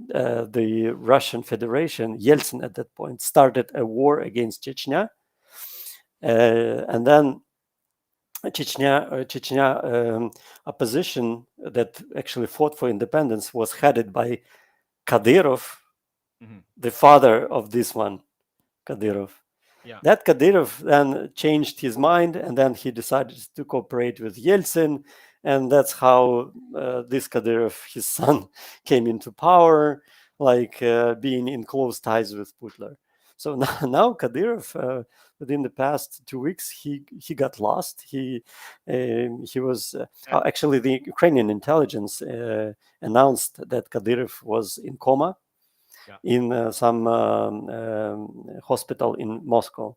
The Russian Federation, Yeltsin at that point, started a war against Chechnya, and then Chechnya opposition that actually fought for independence was headed by Kadyrov, the father of this one, Kadyrov. Yeah. That Kadyrov then changed his mind, and then he decided to cooperate with Yeltsin. And that's how this Kadyrov, his son, came into power, like being in close ties with Putler. So now Kadyrov, within the past 2 weeks, he got lost. He was actually the Ukrainian intelligence announced that Kadyrov was in coma in some hospital in Moscow.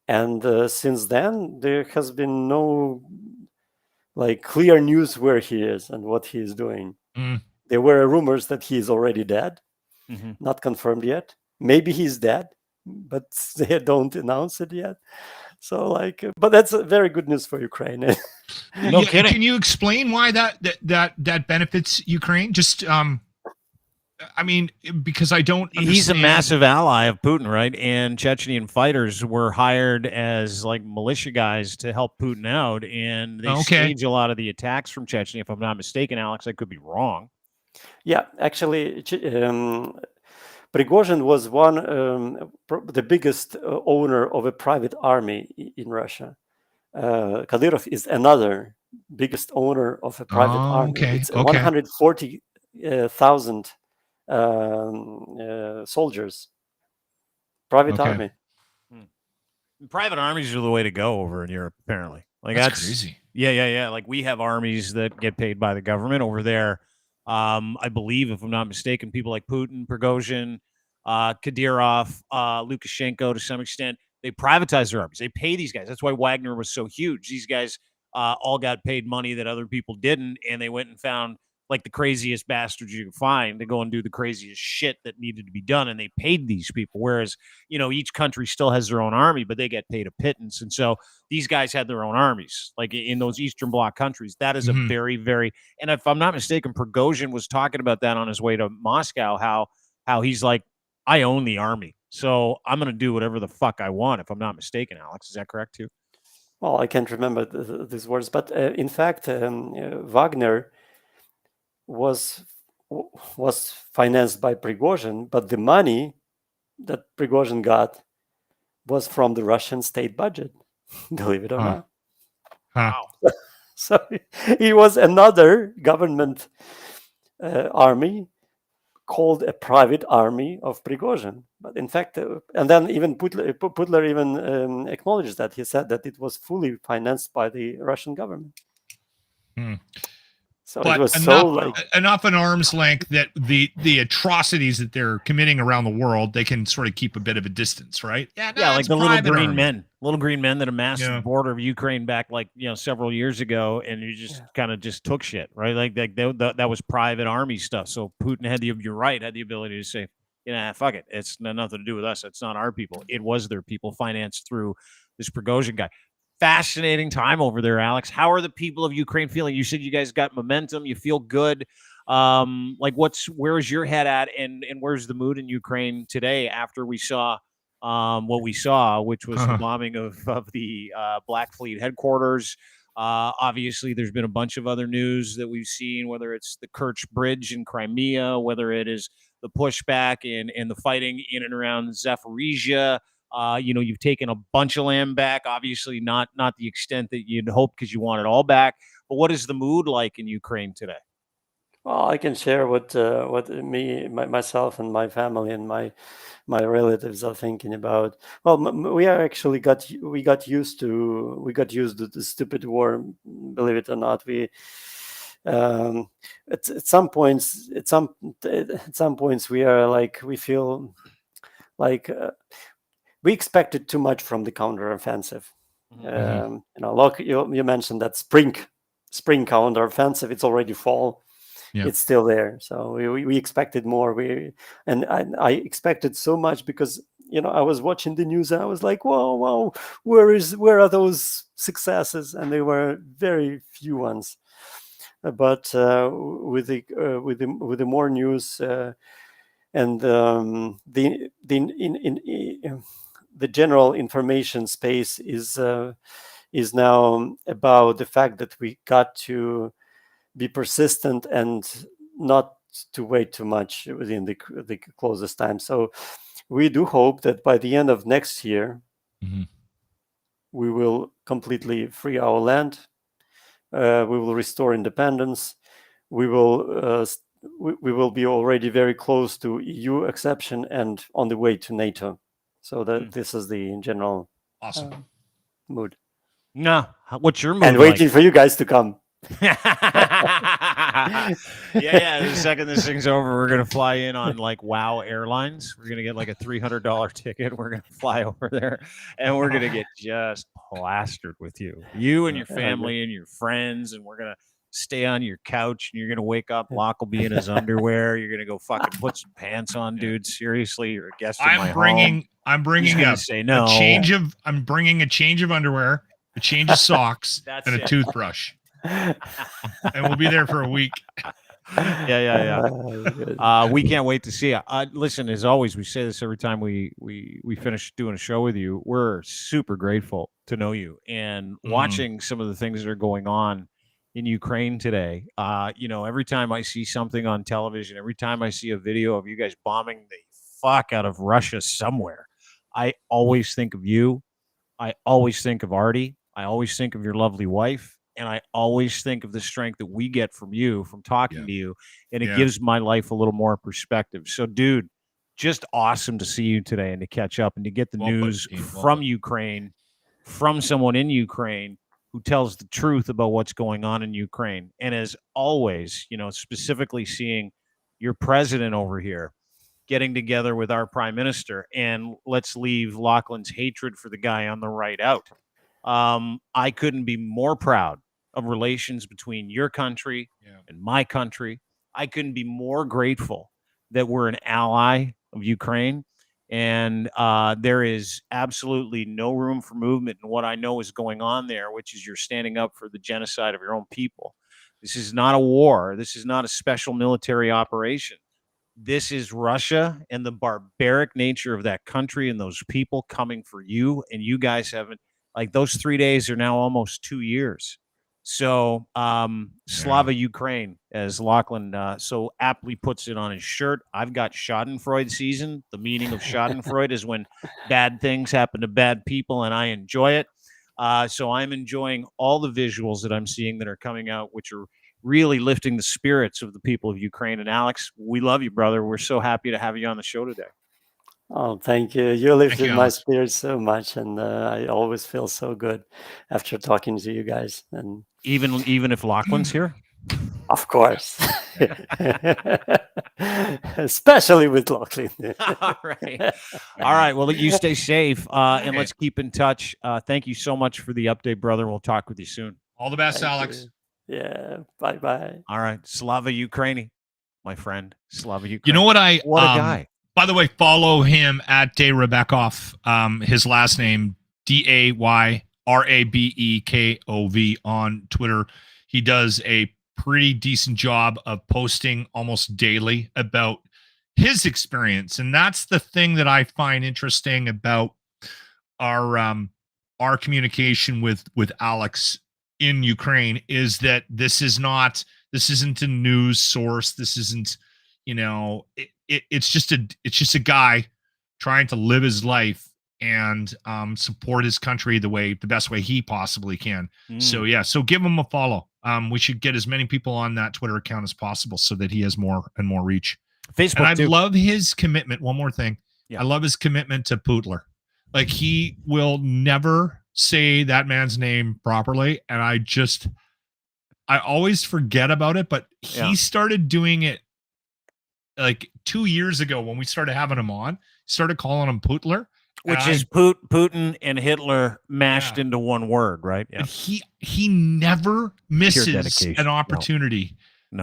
And since then, there has been no clear news where he is and what he is doing. There were rumors that he is already dead, not confirmed yet. Maybe he's dead, but they don't announce it yet. So but that's very good news for Ukraine. No kidding. Can you explain why that benefits Ukraine? Just I mean, because I don't understand. He's a massive ally of Putin, right? And Chechnyan fighters were hired as like militia guys to help Putin out, and they stage a lot of the attacks from Chechnya. If I'm not mistaken, Alex, I could be wrong. Yeah, actually, Prigozhin was the biggest owner of a private army in Russia. Kadyrov is another biggest owner of a private army. It's 140,000 soldiers, private army. Private armies are the way to go over in Europe, apparently. That's crazy. Yeah. Like we have armies that get paid by the government over there. I believe, if I'm not mistaken, people like Putin, Prigozhin, Kadyrov, Lukashenko, to some extent, they privatize their armies. They pay these guys. That's why Wagner was so huge. These guys all got paid money that other people didn't, and they went and found like the craziest bastards you could find to go and do the craziest shit that needed to be done. And they paid these people. Whereas, each country still has their own army, but they get paid a pittance. And so these guys had their own armies, like in those Eastern Bloc countries. That is a very, very, and if I'm not mistaken, Prigozhin was talking about that on his way to Moscow, how he's like, I own the army, so I'm going to do whatever the fuck I want, if I'm not mistaken, Alex. Is that correct too? Well, I can't remember these words, but in fact, Wagner was financed by Prigozhin, but the money that Prigozhin got was from the Russian state budget, believe it or not. Wow. So he was another government army called a private army of Prigozhin. But in fact, and then even Putler even acknowledged that. He said that it was fully financed by the Russian government. So but it was enough an arm's length that the atrocities that they're committing around the world, they can sort of keep a bit of a distance, right? Yeah, like the little green men that amassed the border of Ukraine back, like, several years ago, and you just kind of just took shit, right? Like that was private army stuff. So Putin had you're right, had the ability to say, fuck it, it's nothing to do with us. It's not our people. It was their people, financed through this Prigozhin guy. Fascinating time over there, Alex. How are the people of Ukraine feeling? You said you guys got momentum. You feel good. Where is your head at, and where's the mood in Ukraine today after we saw what we saw, which was the bombing of the Black Fleet headquarters? Obviously, there's been a bunch of other news that we've seen, whether it's the Kerch Bridge in Crimea, whether it is the pushback and the fighting in and around Zaporizhia. You've taken a bunch of land back, obviously not the extent that you'd hope, because you want it all back. But what is the mood like in Ukraine today? Well, I can share what myself and my family and my relatives are thinking about. Well, we got used to the stupid war. Believe it or not, we at some points we are like, we feel like we expected too much from the counteroffensive. You mentioned that spring counteroffensive. It's already fall. Yeah. It's still there. So we expected more. I expected so much, because I was watching the news and I was like, whoa, where are those successes? And there were very few ones. But with the more news and the general information space is now about the fact that we got to be persistent and not to wait too much within the closest time. So we do hope that by the end of next year, we will completely free our land. We will restore independence. We will be already very close to EU exception and on the way to NATO. So that this is the general mood. No, what's your mood? And waiting for you guys to come. yeah. The second this thing's over, we're gonna fly in on like WOW Airlines. We're gonna get like a $300 ticket. We're gonna fly over there, and we're gonna get just plastered with you and your family and your friends, and we're gonna stay on your couch, and you're gonna wake up. Locke will be in his underwear. You're gonna go fucking put some pants on, dude. Seriously, you're a guest in my home. I'm bringing a change of underwear, a change of socks, and a toothbrush. And we'll be there for a week. Yeah. We can't wait to see you. Listen, as always, we say this every time we finish doing a show with you. We're super grateful to know you, and watching some of the things that are going on in Ukraine today. Every time I see something on television, every time I see a video of you guys bombing the fuck out of Russia somewhere, I always think of you. I always think of Artie. I always think of your lovely wife. And I always think of the strength that we get from you, from talking to you. And it gives my life a little more perspective. So, dude, just awesome to see you today and to catch up and to get the news from Ukraine, from someone in Ukraine who tells the truth about what's going on in Ukraine. And as always, specifically seeing your president over here getting together with our prime minister. And let's leave Lachlan's hatred for the guy on the right out. I couldn't be more proud of relations between your country and my country. I couldn't be more grateful that we're an ally of Ukraine. And there is absolutely no room for movement in what I know is going on there, which is you're standing up for the genocide of your own people. This is not a war. This is not a special military operation. This is Russia and the barbaric nature of that country and those people coming for you. And you guys haven't, like, those 3 days are now almost 2 years. So, Slava Ukraine, as Lachlan so aptly puts it on his shirt. I've got Schadenfreude season. The meaning of Schadenfreude is when bad things happen to bad people, and I enjoy it. So I'm enjoying all the visuals that I'm seeing that are coming out, which are really lifting the spirits of the people of Ukraine. And Alex, we love you, brother. We're so happy to have you on the show today. Oh, thank you. You lifted you, my Alex. spirits so much, and I always feel so good after talking to you guys. And Even if Lachlan's here? of course, especially with Lachlan. All right. All right. Well, you stay safe, and let's keep in touch. Thank you so much for the update, brother. We'll talk with you soon. All the best, Thank Alex. you. Yeah. Bye-bye. All right. Slava Ukraini, my friend. Slava Ukraini. You know what I? What a guy. By the way, follow him at Dayrabekove. His last name Dayrabekove on Twitter. He does a pretty decent job of posting almost daily about his experience, and that's the thing that I find interesting about our communication with Alex in Ukraine is that this isn't a news source. This isn't, it's just a guy trying to live his life and support his country the best way he possibly can. So so give him a follow. We should get as many people on that Twitter account as possible so that he has more and more reach. Facebook, and I love his commitment. One more thing. Yeah. I love his commitment to Putler. Like, he will never say that man's name properly. And I always forget about it, but he started doing it like 2 years ago when we started having him on. Started calling him Putler, which is Putin and Hitler mashed into one word, right? Yeah. And he never misses an opportunity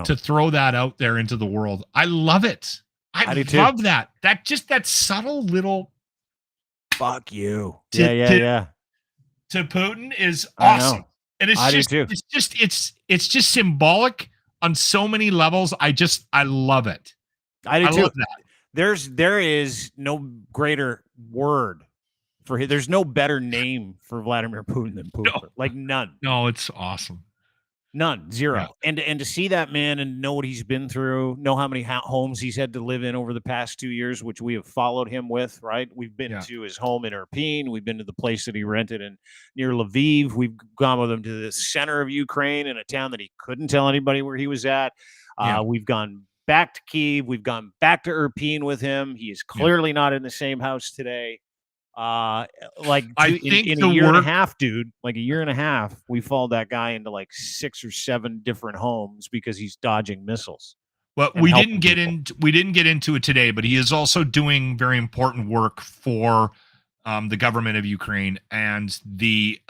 to throw that out there into the world. I love it. I love that. That subtle little fuck you. To Putin is awesome. And it's just symbolic on so many levels. I love it. I do too. Love that. There is no greater word for him. There's no better name for Vladimir Putin than Putin. No. Like, none. No, it's awesome. None. Zero. Yeah. And to see that man and know what he's been through, know how many homes he's had to live in over the past 2 years, which we have followed him with, right? We've been to his home in Irpin. We've been to the place that he rented near Lviv. We've gone with him to the center of Ukraine in a town that he couldn't tell anybody where he was at. We've gone back to Kyiv. We've gone back to Irpin with him. He is clearly not in the same house today. I think in a year and a half, dude, like a year and a half, we followed that guy into like 6 or 7 different homes because he's dodging missiles. Well, we didn't get into it today, but he is also doing very important work for the government of Ukraine and the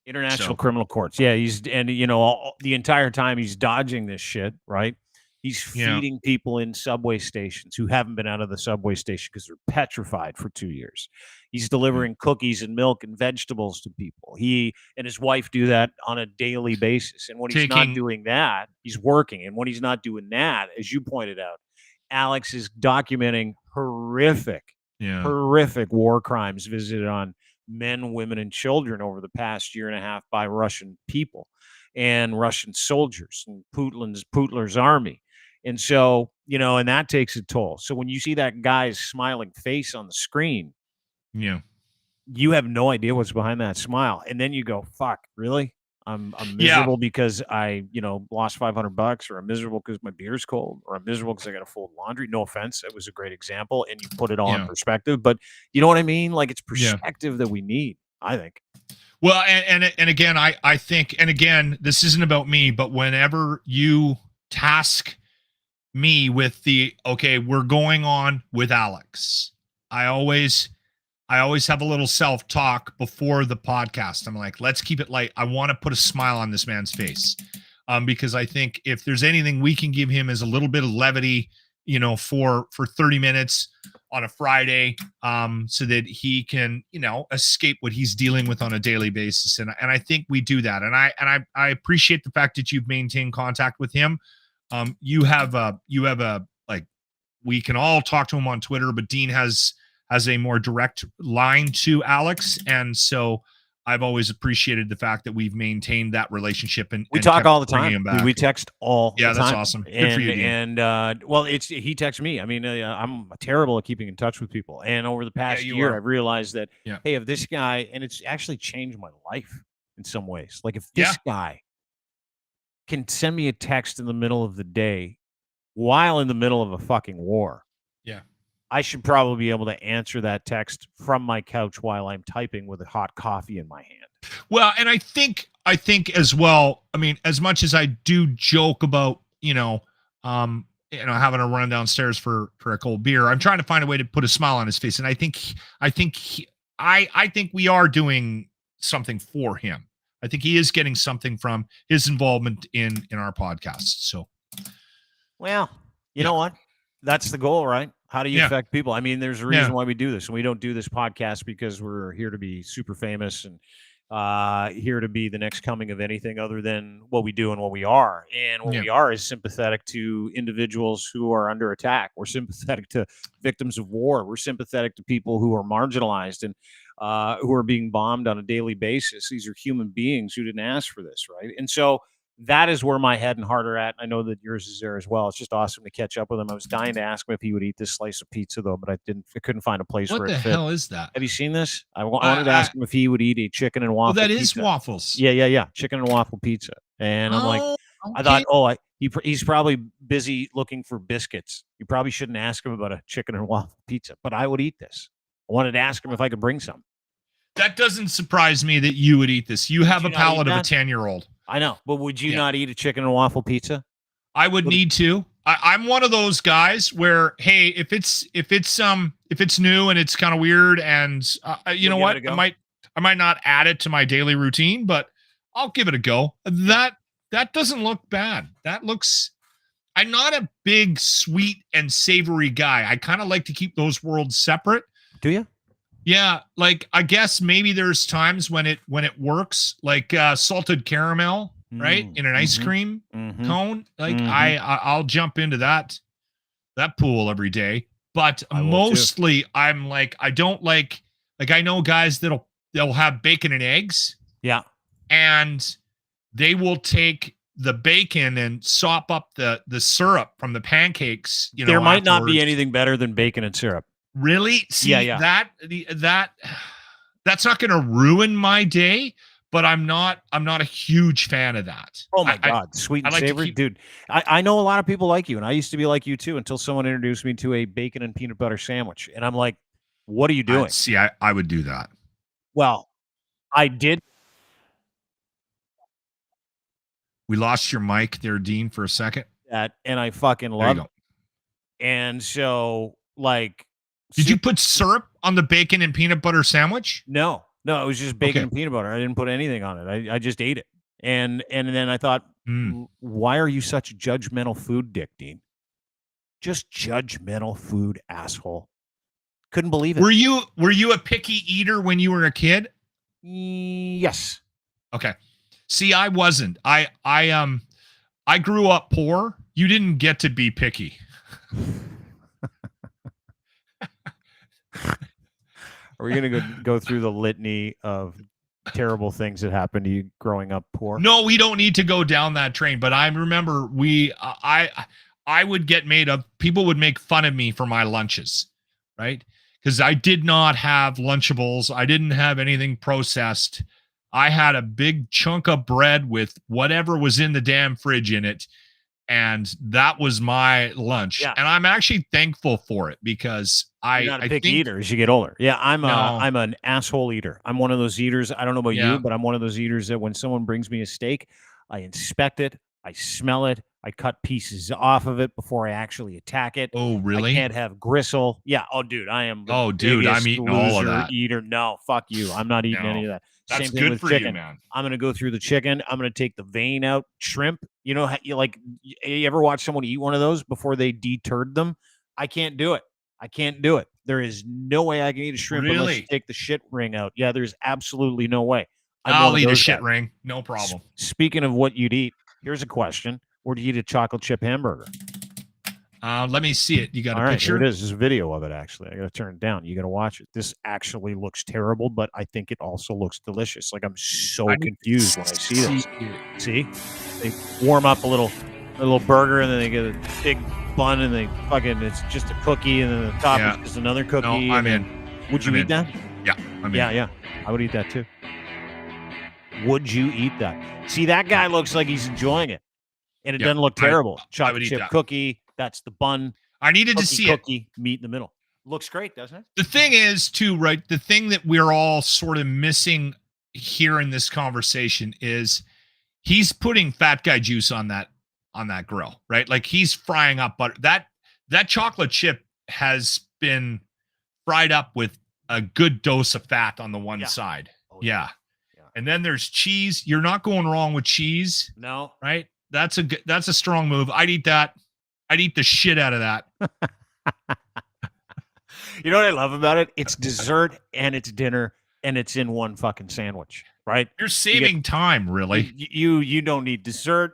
International Criminal Courts. Yeah, the entire time he's dodging this shit, right? He's feeding people in subway stations who haven't been out of the subway station because they're petrified for 2 years. He's delivering cookies and milk and vegetables to people. He and his wife do that on a daily basis. And when he's not doing that, he's working. And when he's not doing that, as you pointed out, Alex is documenting horrific war crimes visited on men, women, and children over the past year and a half by Russian people and Russian soldiers and Putler's army. And so, and that takes a toll. So when you see that guy's smiling face on the screen, you have no idea what's behind that smile. And then you go, fuck, really? I'm miserable because I, lost $500, or I'm miserable because my beer's cold, or I'm miserable because I got to fold laundry. No offense. That was a great example. And you put it all in perspective, but you know what I mean? Like, it's perspective that we need, I think. Well, and again, I think, and again, this isn't about me, but whenever you task me with we're going on with Alex, I always have a little self-talk before the podcast. I'm like, let's keep it light. I want to put a smile on this man's face, because I think if there's anything we can give him is a little bit of levity, for 30 minutes on a Friday, so that he can, escape what he's dealing with on a daily basis. And I think we do that. And I appreciate the fact that you've maintained contact with him. You have a like, we can all talk to him on Twitter, but Dean has a more direct line to Alex, and so I've always appreciated the fact that we've maintained that relationship, and we talk kept all the bringing time. him back. We text all the time. Yeah, that's awesome. Good for you, Dean. And well, he texts me. I mean, I'm terrible at keeping in touch with people. And over the past year, I've realized that, hey, if this guy, and it's actually changed my life in some ways. Like, if this guy can send me a text in the middle of the day while in the middle of a fucking war, I should probably be able to answer that text from my couch while I'm typing with a hot coffee in my hand. Well, and I think as well, I mean, as much as I do joke about, having to run downstairs for a cold beer, I'm trying to find a way to put a smile on his face. And I think we are doing something for him. I think he is getting something from his involvement in our podcast. So, well, you know what? That's the goal, right? How do you affect people? I mean, there's a reason why we do this. And we don't do this podcast because we're here to be super famous and here to be the next coming of anything other than what we do and what we are. And what we are is sympathetic to individuals who are under attack. We're sympathetic to victims of war. We're sympathetic to people who are marginalized and who are being bombed on a daily basis. These are human beings who didn't ask for this, right? And so that is where my head and heart are at. I know that yours is there as well. It's just awesome to catch up with him. I was dying to ask him if he would eat this slice of pizza, though, but I couldn't find a place where it fit. What the hell is that? Have you seen this? I wanted to ask him if he would eat a chicken and waffle pizza. That is waffles. Yeah. Chicken and waffle pizza. And I'm like, okay. I thought, he's probably busy looking for biscuits. You probably shouldn't ask him about a chicken and waffle pizza, but I would eat this. I wanted to ask him if I could bring some. That doesn't surprise me that you would eat this. You have a palate of a 10-year-old. I know, but would you not eat a chicken and waffle pizza? I would need to. I'm one of those guys where, hey, if it's new and it's kind of weird, and you know what, I might not add it to my daily routine, but I'll give it a go. That doesn't look bad. I'm not a big sweet and savory guy. I kind of like to keep those worlds separate. Do you? Yeah, like I guess maybe there's times when it works, like salted caramel, right, in an ice cream cone. Like I'll jump into that pool every day. But mostly I'm like, I don't like I know guys they'll have bacon and eggs. Yeah, and they will take the bacon and sop up the syrup from the pancakes. There might not be anything better than bacon and syrup. Really? See, that's not going to ruin my day, but I'm not a huge fan of that. Oh my God. Sweet and savory. Dude, I know a lot of people like you, and I used to be like you too until someone introduced me to a bacon and peanut butter sandwich. And I'm like, what are you doing? I would do that. Well, I did. We lost your mic there, Dean, for a second. And I fucking love it. And so, did you put syrup on the bacon and peanut butter sandwich? No, it was just bacon and peanut butter. I didn't put anything on it. I just ate it. And then I thought, why are you such a judgmental food dick, Dean? Just judgmental food asshole. Couldn't believe it. Were you a picky eater when you were a kid? Yes. Okay. See, I wasn't. I grew up poor. You didn't get to be picky. Are we going to go through the litany of terrible things that happened to you growing up poor? No, we don't need to go down that train. But I remember I would get people would make fun of me for my lunches, right? Because I did not have Lunchables. I didn't have anything processed. I had a big chunk of bread with whatever was in the damn fridge in it. And that was my lunch. Yeah. And I'm actually thankful for it because You're not a picky eater as you get older. Yeah, I'm an asshole eater. I'm one of those eaters. I don't know about you, but I'm one of those eaters that when someone brings me a steak, I inspect it, I smell it, I cut pieces off of it before I actually attack it. Oh, really? I can't have gristle. Yeah. Oh, dude, I am. Oh, dude, I'm eating all of that. Eater. No, fuck you. I'm not eating any of that. That's Same thing good with for chicken. you, man. I'm going to go through the chicken. I'm going to take the vein out. Shrimp. You know, you ever watch someone eat one of those before they deturred them? I can't do it. There is no way I can eat a shrimp unless you take the shit ring out. Yeah, there's absolutely no way. I'll eat a shit ring. No problem. Speaking of what you'd eat, here's a question. or do you eat a chocolate chip hamburger? Let me see it. You got All a right, picture? here it is. There's a video of it, actually. I got to turn it down. You got to watch it. This actually looks terrible, but I think it also looks delicious. Like, I'm so confused when I see this. See? They warm up a little burger, and then they get a big bun, and they fucking, it's just a cookie, and then the top is just another cookie. No, I'm in. Would you eat that? Yeah, I'm in. Yeah. I would eat that too. Would you eat that? See, that guy looks like he's enjoying it, and it doesn't look terrible. Chocolate chip cookie. That's the bun. I needed to see cookie, meat in the middle. Looks great, doesn't it? The thing is, too, right? The thing that we're all sort of missing here in this conversation is he's putting fat guy juice on that grill, right? Like he's frying up butter. That chocolate chip has been fried up with a good dose of fat on the one side. Oh, yeah. And then there's cheese. You're not going wrong with cheese. No. Right? That's a strong move. I'd eat that. I'd eat the shit out of that. You know what I love about it? It's dessert and it's dinner and it's in one fucking sandwich, right? You're saving time, really. You don't need dessert.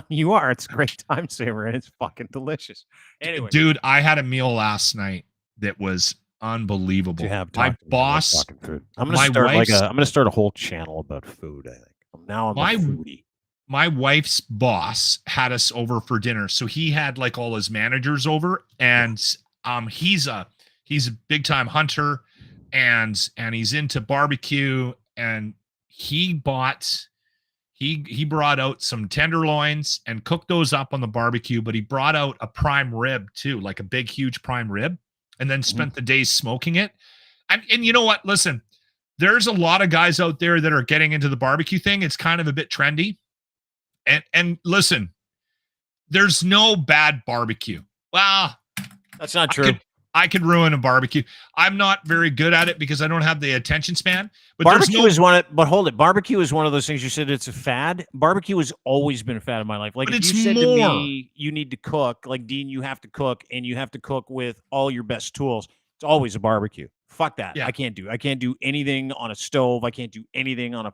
You are. It's a great time saver and it's fucking delicious. Anyway, dude, I had a meal last night that was unbelievable. My boss, food. I'm gonna start a whole channel about food. I think now I'm a foodie. My wife's boss had us over for dinner, so he had like all his managers over, and he's a big time hunter, and he's into barbecue, and he brought out some tenderloins and cooked those up on the barbecue, but he brought out a prime rib too, like a big huge prime rib, and then spent the day smoking it. And you know what? Listen, there's a lot of guys out there that are getting into the barbecue thing. It's kind of a bit trendy. And listen, there's no bad barbecue. Well, that's not true. I could ruin a barbecue. I'm not very good at it because I don't have the attention span. But barbecue is hold it. Barbecue is one of those things. You said it's a fad. Barbecue has always been a fad in my life. Like if you said to me, you need to cook, like Dean, you have to cook, and you have to cook with all your best tools. It's always a barbecue. Fuck that. Yeah. I can't do anything on a stove. I can't do anything on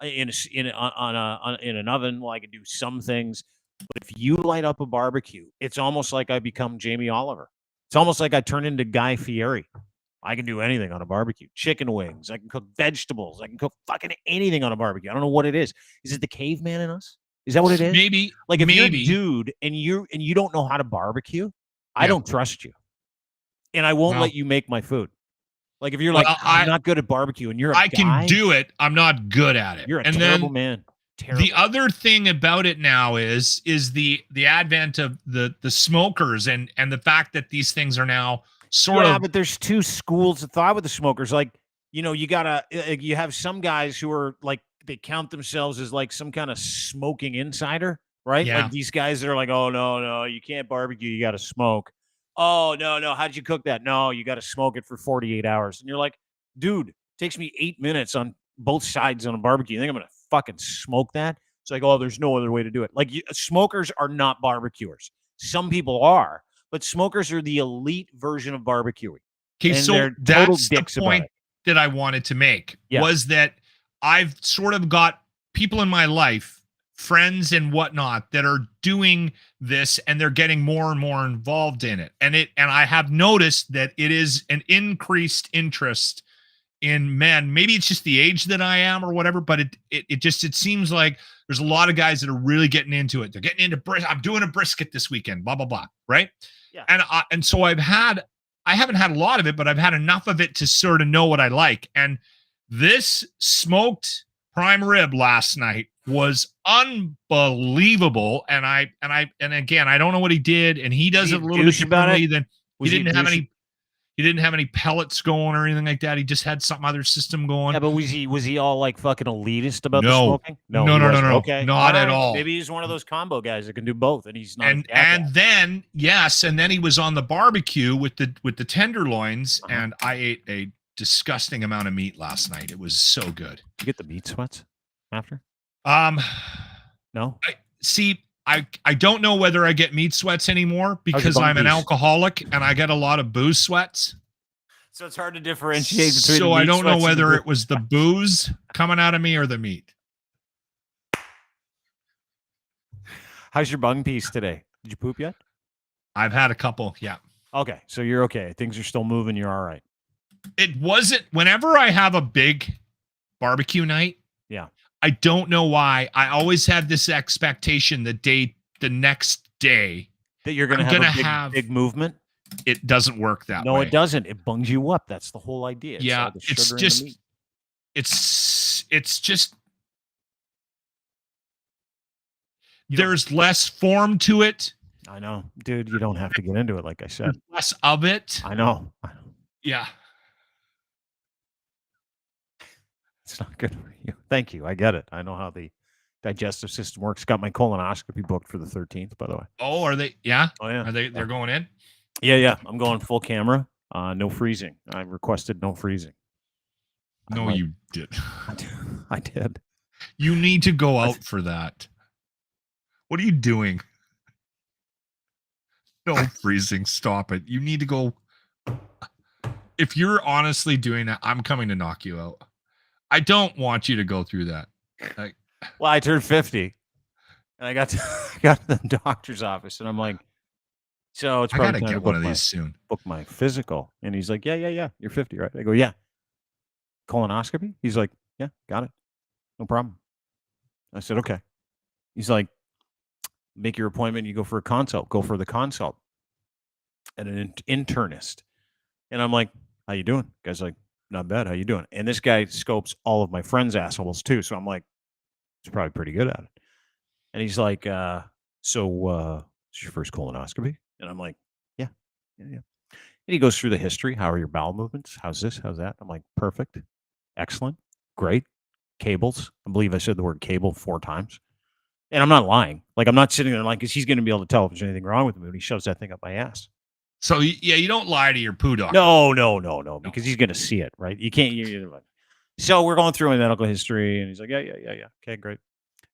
in an oven. Well, I can do some things, but if you light up a barbecue, it's almost like I become Jamie Oliver. It's almost like I turn into Guy Fieri. I can do anything on a barbecue. Chicken wings. I can cook vegetables. I can cook fucking anything on a barbecue. I don't know what it is. Is it the caveman in us? Is that what it is? Maybe. Like if you're a dude and you don't know how to barbecue, I don't trust you, and I won't let you make my food. Like if you're like, I'm not good at barbecue, and you're a guy, can do it. I'm not good at it. You're a terrible man. Terrible. The other thing about it now is the advent of the smokers and the fact that these things are now sort of. Yeah, but there's two schools of thought with the smokers. Like, you know, you have some guys who are like, they count themselves as like some kind of smoking insider, right? Yeah. Like these guys that are like, oh no, you can't barbecue, you got to smoke. Oh, no. How'd you cook that? No, you got to smoke it for 48 hours. And you're like, dude, it takes me 8 minutes on both sides on a barbecue. You think I'm going to fucking smoke that? It's like, oh, there's no other way to do it. Like smokers are not barbecuers. Some people are, but smokers are the elite version of barbecuing. Okay, so that's the point that I wanted to make was that I've sort of got people in my life, friends and whatnot, that are doing this and they're getting more and more involved in it. And I have noticed that it is an increased interest in men. Maybe it's just the age that I am or whatever, but it seems like there's a lot of guys that are really getting into it. They're getting into I'm doing a brisket this weekend, blah, blah, blah. Right. Yeah. And so I haven't had a lot of it, but I've had enough of it to sort of know what I like. And this smoked prime rib last night was unbelievable. And again, I don't know what he did, and he does it a little bit differently than he didn't have any pellets going or anything like that. He just had some other system going. Yeah, but was he all like fucking elitist about the smoking? No. Okay. Not at all. Maybe he's one of those combo guys that can do both, and he's not. And then he was on the barbecue with the tenderloins, and I ate a disgusting amount of meat last night. It was so good. You get the meat sweats after? No. I don't know whether I get meat sweats anymore because I'm an alcoholic and I get a lot of booze sweats. So it's hard to differentiate between. So I don't know whether it was the booze coming out of me or the meat. How's your bung piece today? Did you poop yet? I've had a couple. Yeah. Okay, so you're okay. Things are still moving. You're all right. It wasn't. Whenever I have a big barbecue night, yeah, I don't know why. I always have this expectation the next day that you're going to have a big movement. It doesn't work that way. No, it doesn't. It bungs you up. That's the whole idea. It's yeah, all the sugar in the meat. it's just there's less form to it. I know, dude. You don't have to get into it, like I said. There's less of it. I know. Yeah. It's not good for you. Thank you. I get it. I know how the digestive system works. Got my colonoscopy booked for the 13th, by the way. Oh, are they? Yeah. Oh, yeah. Are they? They're going in? Yeah. I'm going full camera. No freezing. I requested no freezing. No, you did. I did. You need to go out for that. What are you doing? No freezing. Stop it. You need to go. If you're honestly doing that, I'm coming to knock you out. I don't want you to go through that. Well, I turned 50 and I got to the doctor's office and I'm like, so it's probably I gotta get one of these soon. Book my physical. And he's like, yeah. You're 50, right? I go, yeah. Colonoscopy? He's like, yeah, got it. No problem. I said, okay. He's like, make your appointment. You go for a consult. Go for the consult. And an internist. And I'm like, how you doing? Guy's like, not bad. How you doing? And this guy scopes all of my friends' assholes too. So I'm like, he's probably pretty good at it. And he's like, so it's your first colonoscopy? And I'm like, yeah. And he goes through the history. How are your bowel movements? How's this? How's that? I'm like, perfect. Excellent. Great. Cables. I believe I said the word cable 4 times. And I'm not lying. Like, I'm not sitting there like, because he's going to be able to tell if there's anything wrong with me when he shoves that thing up my ass. So, yeah, you don't lie to your poo doctor. No, because he's going to see it, right? You can't. So we're going through my medical history, and he's like, yeah. Okay, great.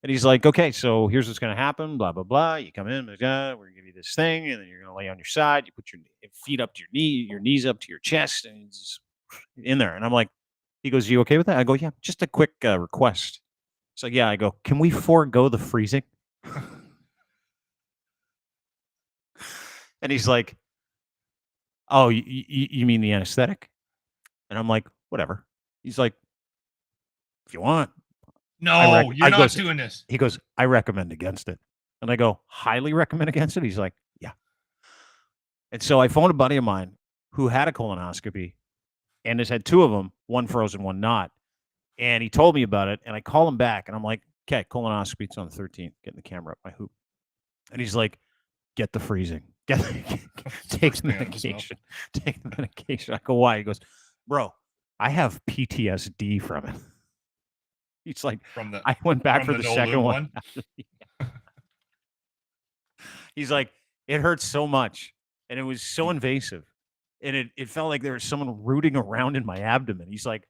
And he's like, okay, so here's what's going to happen, blah, blah, blah. You come in, we're going to give you this thing, and then you're going to lay on your side. You put your feet up to your knees up to your chest, and it's in there. And I'm like, he goes, you okay with that? I go, yeah, just a quick request. It's like, yeah. I go, can we forego the freezing? And he's like, oh, you mean the anesthetic? And I'm like, whatever. He's like, if you want. No, you're not doing this. He goes, I recommend against it. And I go, highly recommend against it? He's like, yeah. And so I phoned a buddy of mine who had a colonoscopy and has had 2 of them, one frozen, one not. And he told me about it. And I call him back and I'm like, okay, colonoscopy, it's on the 13th. Getting the camera up my hoop. And he's like, get the freezing. Take the medication. Take the medication. I go, why? He goes, bro, I have PTSD from it. He's like, I went back for the second one. He's like, it hurts so much. And it was so invasive. And it felt like there was someone rooting around in my abdomen. He's like,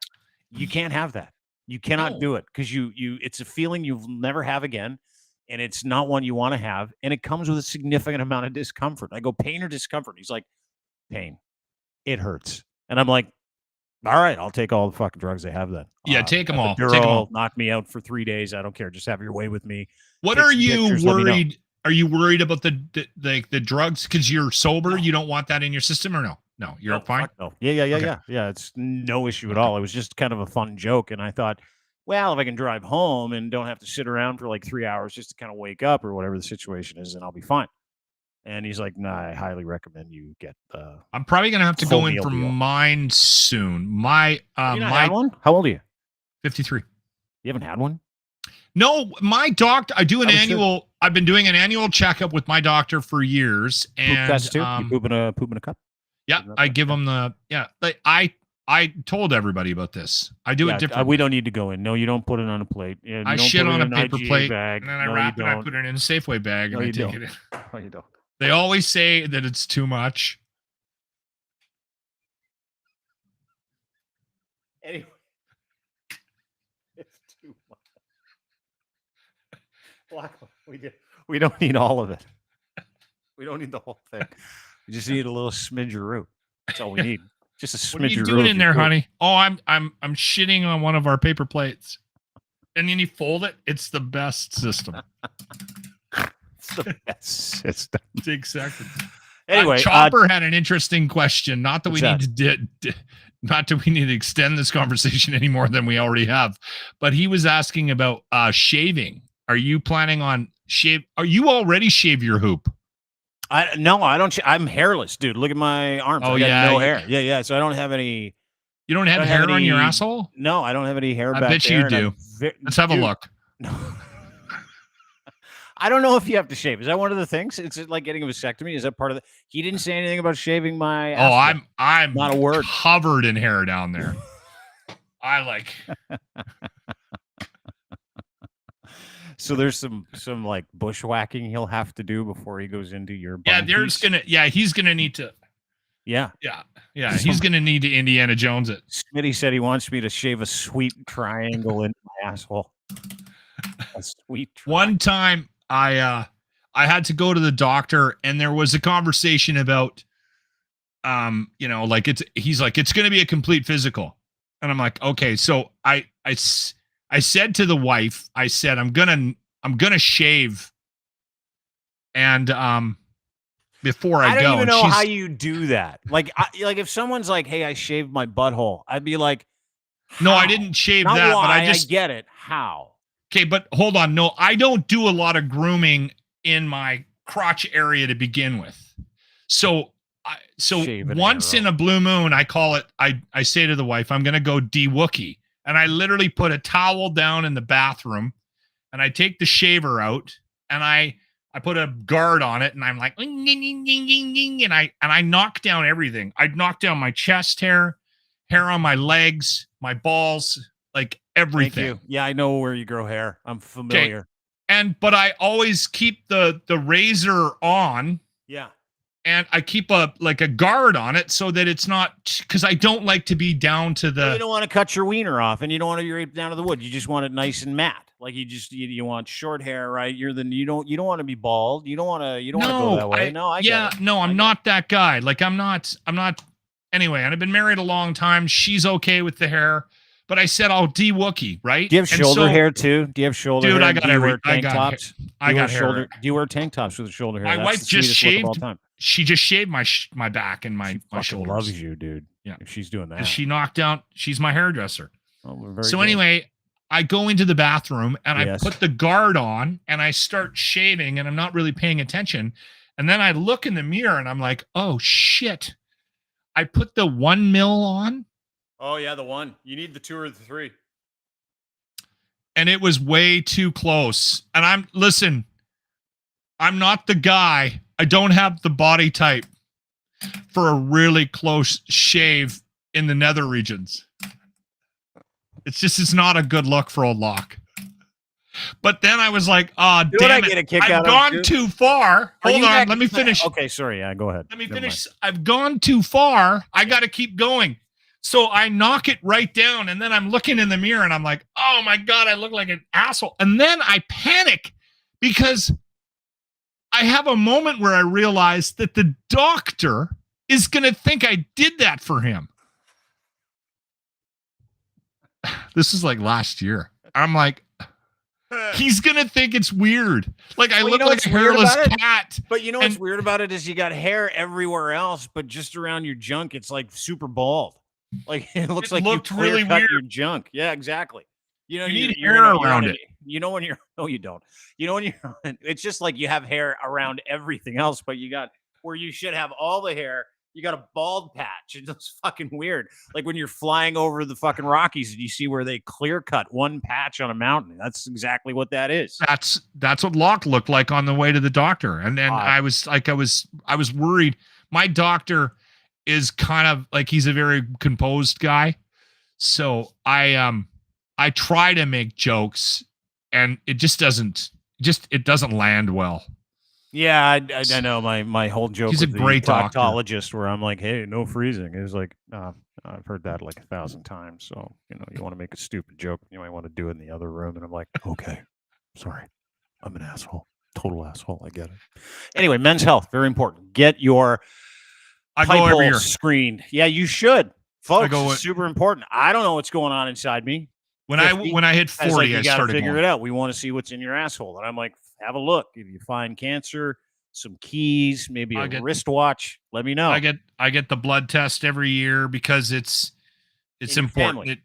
you can't have that. You cannot do it because it's a feeling you'll never have again. And it's not one you want to have. And it comes with a significant amount of discomfort. I go, pain or discomfort? He's like, pain. It hurts. And I'm like, all right, I'll take all the fucking drugs they have then. Yeah, take them all. Take them all. Knock me out for 3 days. I don't care. Just have your way with me. What are you worried? Are you worried about the drugs because you're sober? No. You don't want that in your system or no? No, you're fine? No. Yeah. It's no issue at all. It was just kind of a fun joke. And I thought, well, if I can drive home and don't have to sit around for like 3 hours just to kind of wake up or whatever the situation is, then I'll be fine. And he's like, nah, I highly recommend you get I'm probably going to have to go in for mine soon. My had one? How old are you? 53. You haven't had one? No, my doctor, I've been doing an annual checkup with my doctor for years. And poop test too? You poop in a cup? Yeah, I give them I told everybody about this. I do it differently. We don't need to go in. No, you don't put it on a plate. I shit on a paper plate bag. And then I wrap it. I put it in a Safeway bag and I take it in. No, you don't. They always say that it's too much. Anyway, it's too much. We don't need all of it. We don't need the whole thing. We just need a little smidge of root. That's all we need. Just a smidge of root. What are you doing in there, honey? Oh, I'm shitting on one of our paper plates. And then you fold it. It's the best system. It's the best system. Take seconds. Anyway, Chopper had an interesting question. Not that we what's need to not that we need to extend this conversation any more than we already have, but he was asking about shaving. Are you planning on shave? Are you already shave your hoop? No, I don't. I'm hairless, dude. Look at my arms. Oh, I got yeah, no hair. Yeah. So I don't have any. You don't have I don't hair have on your any- asshole? No, I don't have any hair I back bet there. you do. Let's have a look. No. I don't know if you have to shave. Is that one of the things? It's like getting a vasectomy. Is that part of the? He didn't say anything about shaving my. Oh, asshole. I'm Not a word. covered in hair down there. I like. So there's some like bushwhacking he'll have to do before he goes into your. Yeah, bum there's piece. he's gonna need to. Yeah. He's gonna need to Indiana Jones it. Smitty said he wants me to shave a sweet triangle in my asshole. A sweet. One time I had to go to the doctor and there was a conversation about he's like it's going to be a complete physical. And I'm like, "Okay." So I said to the wife, I said I'm going to shave and before I go. I don't even know she's, how you do that. Like if someone's like, "Hey, I shaved my butthole." I'd be like, "No, I "How?" didn't shave Not that, why, but I just get it. How? Okay, but hold on. No, I don't do a lot of grooming in my crotch area to begin with. So Shave an once arrow. in a blue moon, I call it, I say to the wife, I'm going to go de-Wookie. And I literally put a towel down in the bathroom and I take the shaver out and I put a guard on it and I'm like, and I knock down everything. I knock down my chest hair on my legs, my balls, like everything. Thank you. Yeah, I know where you grow hair. I'm familiar. But I always keep the razor on. Yeah. And I keep a guard on it so that it's not, because I don't like to be down to the. You don't want to cut your wiener off, and you don't want to be down to the wood. You just want it nice and matte. Like you want short hair, right? You don't want to be bald. You don't want to go that way. I'm not that guy. Like I'm not. Anyway, and I've been married a long time. She's okay with the hair, but I said I'll de-Wookie, right? Do you have shoulder hair too? Do you have shoulder hair? Dude, I got wear tank tops. I got hair. Do you wear tank tops with shoulder hair? My That's wife the just sweetest look of shaved. all time. She just shaved my back and my shoulders. Loves you, dude. Yeah, if she's doing that. And she knocked out. She's my hairdresser. Oh, very so good. anyway, I go into the bathroom and Yes. I put the guard on and I start shaving and I'm not really paying attention. And then I look in the mirror and I'm like, oh shit. I put the 1 mil on. Oh yeah, the one. You need the 2 or the 3. And it was way too close. And I'm not the guy. I don't have the body type for a really close shave in the nether regions. It's not a good look for old Locke. But then I was like, damn it. I've gone too far. Hold on, let me finish. Okay, sorry. Yeah, go ahead. Let me finish. I've gone too far. I got to keep going. So I knock it right down and then I'm looking in the mirror and I'm like, oh my God, I look like an asshole. And then I panic because I have a moment where I realize that the doctor is going to think I did that for him. This is like last year. I'm like, he's going to think it's weird. Like I look like a hairless cat. But you know what's weird about it is you got hair everywhere else, but just around your junk, it's like super bald. Like it looks like you really cut your junk. Yeah, exactly. You know, you need hair around it. You know when you're no, you don't. You know when you're it's just like you have hair around everything else, but you got where you should have all the hair, you got a bald patch. It's just fucking weird. Like when you're flying over the fucking Rockies and you see where they clear cut one patch on a mountain. That's exactly what that is. That's what Locke looked like on the way to the doctor. And then I was worried. My doctor is kind of like he's a very composed guy. So I try to make jokes and it just doesn't land well. Yeah, I know my whole joke. He's a with great the doctor. proctologist where I'm like, hey, no freezing. It was like, I've heard that like 1,000 times. So, you want to make a stupid joke, you might want to do it in the other room. And I'm like, okay, sorry. I'm an asshole. Total asshole. I get it. Anyway, men's health, very important. Get your I go every year. Screened. Yeah, you should. Folks, it's super important. I don't know what's going on inside me. When I hit 40, like, I started figure going. it out. We want to see what's in your asshole. And I'm like, have a look. If you find cancer, some keys, maybe I a get- wristwatch, let me know. I get the blood test every year because it's In your important. family.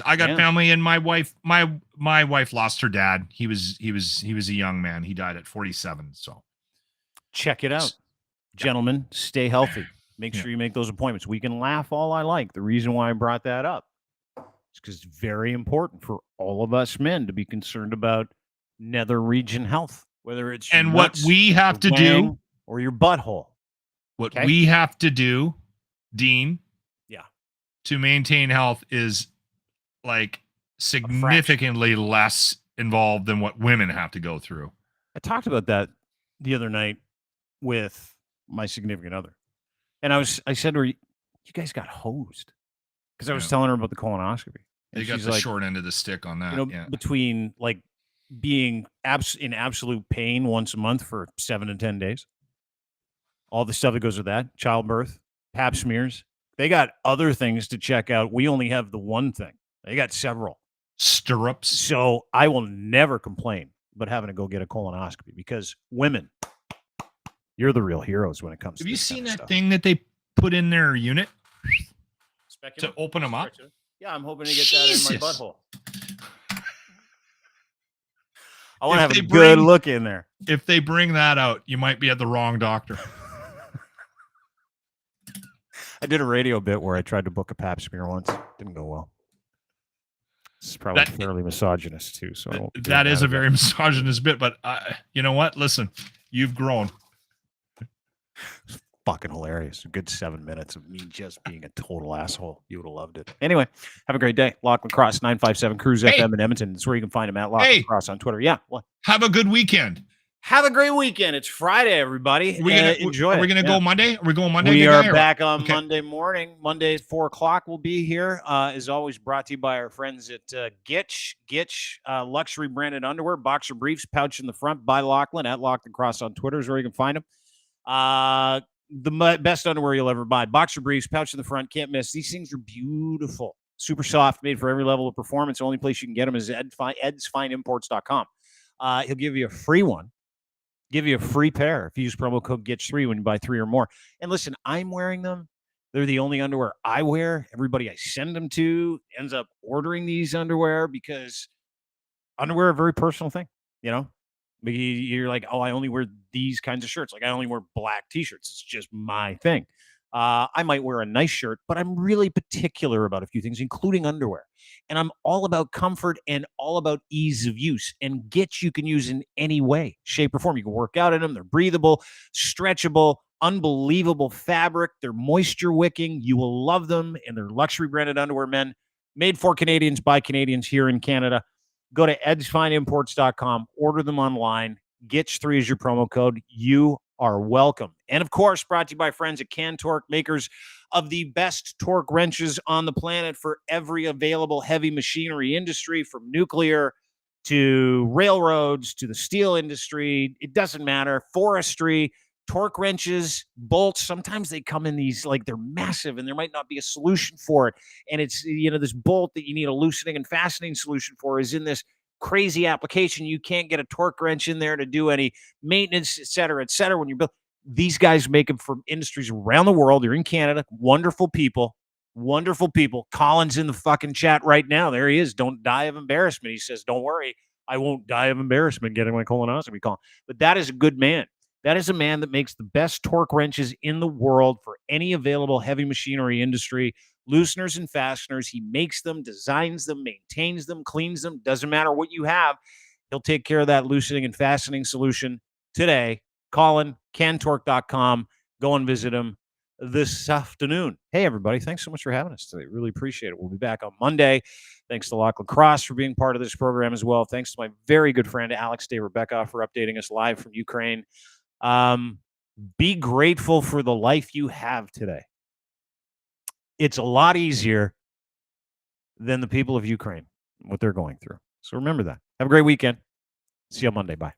I got Yeah. family, and my wife lost her dad. He was a young man. He died at 47. So Check it out. Gentlemen, stay healthy. Make sure you make those appointments. We can laugh all I like. The reason why I brought that up is because it's very important for all of us men to be concerned about nether region health, whether it's your and what nuts, we have to your do, wang, or your butthole. what Okay? we have to do, Dean, Yeah. to maintain health is like significantly less involved than what women have to go through. I talked about that the other night with my significant other. And I said to her, you guys got hosed. Because I was telling her about the colonoscopy. And They got she's the like, short end of the stick on that. between like being in absolute pain once a month for 7 to 10 days, all the stuff that goes with that, childbirth, pap smears, they got other things to check out. We only have the one thing. They got several. Stirrups. So I will never complain about having to go get a colonoscopy because women, you're the real heroes when it comes to Have you this seen kind of that stuff. thing that they put in their unit Speculum? to open them up? Yeah, I'm hoping to get that in my Jesus. butthole. I want to If have they a good bring- look in there. If they bring that out, you might be at the wrong doctor. I did a radio bit where I tried to book a pap smear once. Didn't go well. This is probably fairly misogynist too. So I won't be doing That is a again. very misogynist bit, but you know what? Listen, you've grown. It's fucking hilarious. A good 7 minutes of me just being a total asshole. You would have loved it. Anyway, have a great day. Lachlan Cross, 957 Cruise FM in Edmonton. That's where you can find him at Lachlan Cross on Twitter. Yeah. What? Have a good weekend. Have a great weekend. It's Friday, everybody. Enjoy Are we it. going to go Monday? Are we going Monday? We big are guy, or back what? on Okay. Monday morning. Monday at 4 o'clock we'll be here. As always, brought to you by our friends at Gitch. Gitch, luxury branded underwear, boxer briefs, pouch in the front by Lachlan, at Lachlan Cross on Twitter is where you can find them. The best underwear you'll ever buy. Boxer briefs, pouch in the front, can't miss. These things are beautiful. Super soft, made for every level of performance. The only place you can get them is edsfineimports.com. He'll give you a free one. Give you a free pair if you use promo code GETS3 when you buy 3 or more. And listen, I'm wearing them. They're the only underwear I wear. Everybody I send them to ends up ordering these underwear because underwear are a very personal thing, you know? You're like, oh, I only wear these kinds of shirts. Like I only wear black T-shirts. It's just my thing. I might wear a nice shirt, but I'm really particular about a few things, including underwear. And I'm all about comfort and all about ease of use. And Gitch you can use in any way, shape, or form. You can work out in them. They're breathable, stretchable, unbelievable fabric. They're moisture wicking. You will love them. And they're luxury branded underwear, men. Made for Canadians by Canadians here in Canada. Go to edsfineimports.com. Order them online. Gitch3 is your promo code. You are welcome. And of course, brought to you by friends at Can Torque, makers of the best torque wrenches on the planet for every available heavy machinery industry, from nuclear to railroads to the steel industry. It doesn't matter. Forestry, torque wrenches, bolts. Sometimes they come in these, like they're massive and there might not be a solution for it. And it's, this bolt that you need a loosening and fastening solution for is in this crazy application. You can't get a torque wrench in there to do any maintenance, et cetera, when you're building. These guys make them for industries around the world. They're in Canada. Wonderful people. Colin's in the fucking chat right now. There he is. Don't die of embarrassment. He says, don't worry. I won't die of embarrassment getting my colonoscopy, Colin. But that is a good man. That is a man that makes the best torque wrenches in the world for any available heavy machinery industry. Looseners and fasteners. He makes them, designs them, maintains them, cleans them. Doesn't matter what you have. He'll take care of that loosening and fastening solution today. Colin, cantorque.com. Go and visit him this afternoon. Hey, everybody. Thanks so much for having us today. Really appreciate it. We'll be back on Monday. Thanks to Lachlan Cross for being part of this program as well. Thanks to my very good friend, Alex Dayrabekove, for updating us live from Ukraine. Be grateful for the life you have today. It's a lot easier than the people of Ukraine, what they're going through. So remember that. Have a great weekend. See you on Monday. Bye.